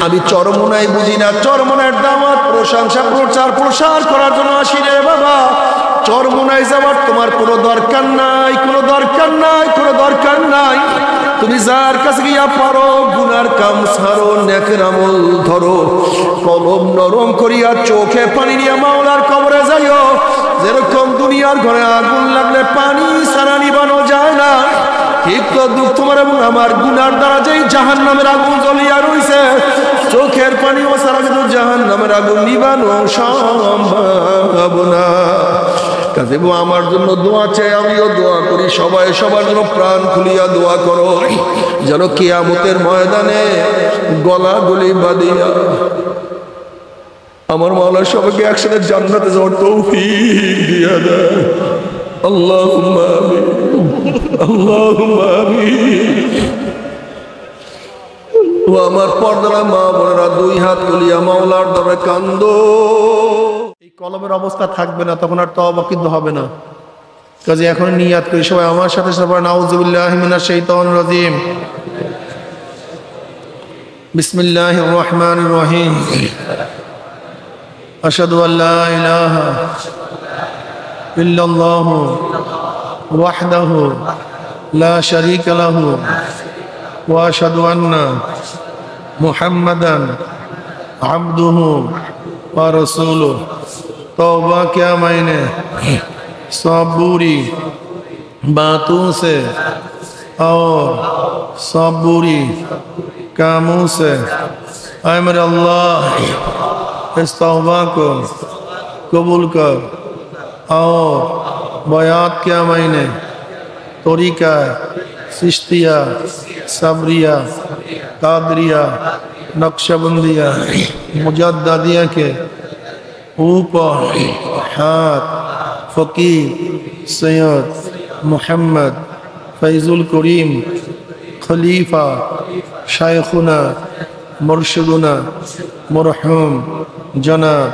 আমি চরমোনাই বুঝি না, চরমোনার দাওয়াত প্রশংসা প্রচার প্রসার করার জন্য আসি রে বাবা। চরমোনাই যাওয়ার তোমার কোনো দরকার নাই, কোনো দরকার নাই, কোনো দরকার নাই। তুমি যার কাছে গিয়া পারো গুনার কাম ছাড়ো, নেকের আমল ধরো, কলম নরম করিয়া চোখে পানি নিয়ে মাওলার কবরে যাইও। যেরকম দুনিয়ার ঘরে আগুন লাগলে পানি ছাড়া নিবানো যায় না, ঠিক তো দুঃখ তোমার এবং আমার গুনার দ্বারা যেই জাহান্নামের আগুন জ্বলিয়া রইছে, চোখের পানি ও ছাড়া কিন্তু জাহান্নামের আগুন নিবানো সম্ভব না। কাজে আমার জন্য দোয়া চাই, আমিও দোয়া করি, সবাই সবার জন্য প্রাণ খুলিয়া দোয়া করো, যেন কিয়ামতের ময়দানে গলা গলি বাঁধিয়া আমার মাওলা সবাইকে একসাথে জান্নাতে যাওয়ার তৌফিক দিয়া দেয়। আল্লাহুম্মা আমিন, আল্লাহুম্মা আমিন। ও আমার পর্দার মা বোনেরা, 2 হাত তুলিয়া মাওলার দরবারে কান্দো। এই কলমের অবস্থা থাকবে না, তখন আর তওবা কিন্তু হবে না। কাজে এখন নিয়াত করি সবাই আমার সাথে সবাই, নাউযুবিল্লাহি মিনাশ শাইতানির রাজিম, বিসমিল্লাহির রহমানির রহিম। আশহাদু আল্লা ইলাহা ইল্লাল্লাহু ওয়াহদাহু লা শারীকা লাহু ওয়া আশহাদু আন্না মুহাম্মাদান আবদুহু ওয়া রাসূলুহু। तौबा क्या मैंने सब बुरी बातों से और सब बुरी कामों से, ऐ मेरे अल्लाह इस तौबा को कबूल कर और बयात क्या मैंने तरीका चिश्तिया, सबरिया, कादरिया, नक्शबंदिया, मुजद्दिदिया के ऊपर हाथ फ़कीर सैयद मोहम्मद फैज़ुल करीम खलीफा शायखुना मुर्शिदुना मरहूम जनाब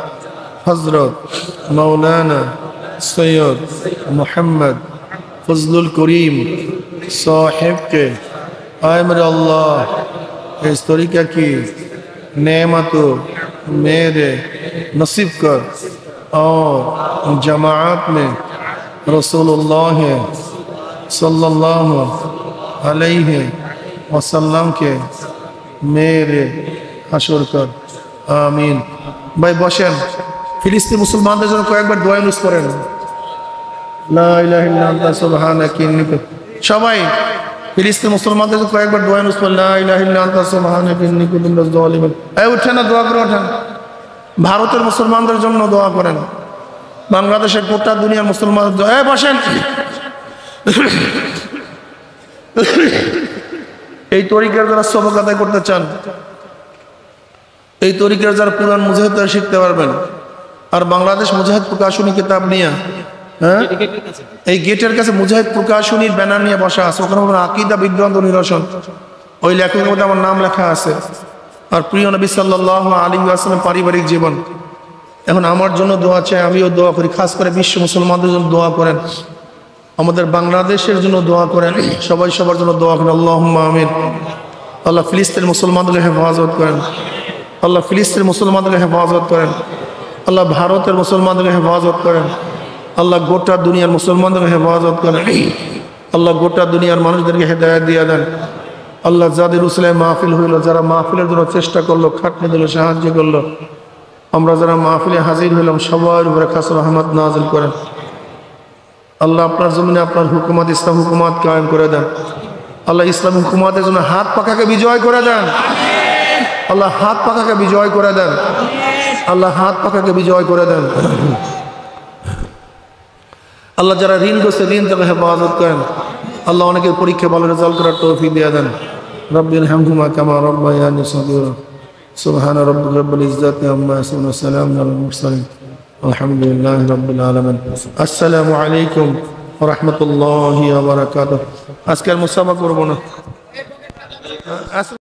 हज़रत मौलाना सैयद मोहम्मद फज़लुल करीम साहिब के, आए मेरे अल्लाह इस तरीक़ा की नेमतों मेरे नसीब कर और जमात में रसूलुल्लाह सल्लल्लाहु अलैहि वसल्लम के मेरे হাসর কর আমিন। ভাই বসেন, ফিলিস্তিন মুসলমানদের জন্য কয়েকবার দোয়া ইউজ করেন। লা ইলাহা ইল্লা আনতা সুবহানাকা ইন্নী কুনতু। সবাই ফিলিস্তিন মুসলমানদের জন্য কয়েকবার দোয়া ইউজ করেন। লা ইলাহা ইল্লা আনতা সুবহানাকা ইন্নী কুনতু মিনাজ জালিমিন। এই উঠেন না, দোয়া করে ওঠেন। ভারতের মুসলমানদের জন্য দোয়া করেন, বাংলাদেশের গোটা দুনিয়ার মুসলমানদের জন্য। এই বসেন। এই তরিকার যারা সবক আদায় করতে চান, এই তরিকার যারা পুরান মুজাহিদ শিখতে পারবেন, আর বাংলাদেশ মুজাহিদ প্রকাশনী কিতাব নিয়ে, হ্যাঁ, এই গেটের কাছে মুজাহিদ প্রকাশনীর ব্যানার নিয়ে বসা আছে, ওখানে আকীদা বিভ্রান্ত নিরসন, ওই লেখকের মধ্যে আমার নাম লেখা আছে। আর প্রিয় নবী সাল্লাল্লাহু আলাইহি ওয়াসাল্লাম পারিবারিক জীবন। এখন আমার জন্য দোয়া চাই, আমিও দোয়া করি, খাস করে বিশ্ব মুসলমানদের জন্য দোয়া করেন, আমাদের বাংলাদেশের জন্য দোয়া করেন, সবাই সবার জন্য দোয়া করেন। আল্লাহুম্মা আমিন। আল্লাহ ফিলিস্তিনের মুসলমানদের হেফাজত করেন, আল্লাহ ফিলিস্তিনের মুসলমানদের হেফাজত করেন, আল্লাহ ভারতের মুসলমানদের হেফাজত করেন, আল্লাহ গোটা দুনিয়ার মুসলমানদের হেফাজত করেন, আল্লাহ গোটা দুনিয়ার মানুষদেরকে হেদায়েত দিয়ে দেন। আল্লাহ যাদের উসলায় মাহফিল হইল, যারা মাহফিলের জন্য চেষ্টা করলো, খাটনি দিল, সাহায্য করলো, আমরা যারা মাহফিলে হাজির হইলাম, সবার উপরে খাস রহমত নাজিল করেন। আল্লাহ আপনার জমিনে আপনার হুকুমত, ইসলাম হুকুমত কায়েম করে দেন। আল্লাহ ইসলাম হুকুমতের জন্য হাত পাখাকে বিজয় করে দেন। আল্লাহ হাত পাখাকে বিজয় করে দেন। আল্লাহ হাত পাখাকে বিজয় করে দেন। আল্লাহ যারা ঋণগ্রস্ত, ঋণ থেকে হেফাজত করেন। আল্লাহ অনেকের পরীক্ষা ভালো রেজাল্ট করার তৌফিক দিয়ে দেন। রব্বিরহামহুমা কামা রাব্বায়ানি সগীরা। সুবহান রাব্বিকা রাব্বিল ইজ্জাতি আম্মা ইয়াসিফুন ওয়া সালামুন আলাল মুরসালিন আলহামদুলিল্লাহি রাব্বিল আলামিন। আসসালামু আলাইকুম ওয়া রাহমাতুল্লাহি ওয়া বারাকাতুহু। আজকে আর মুসাফা করব না।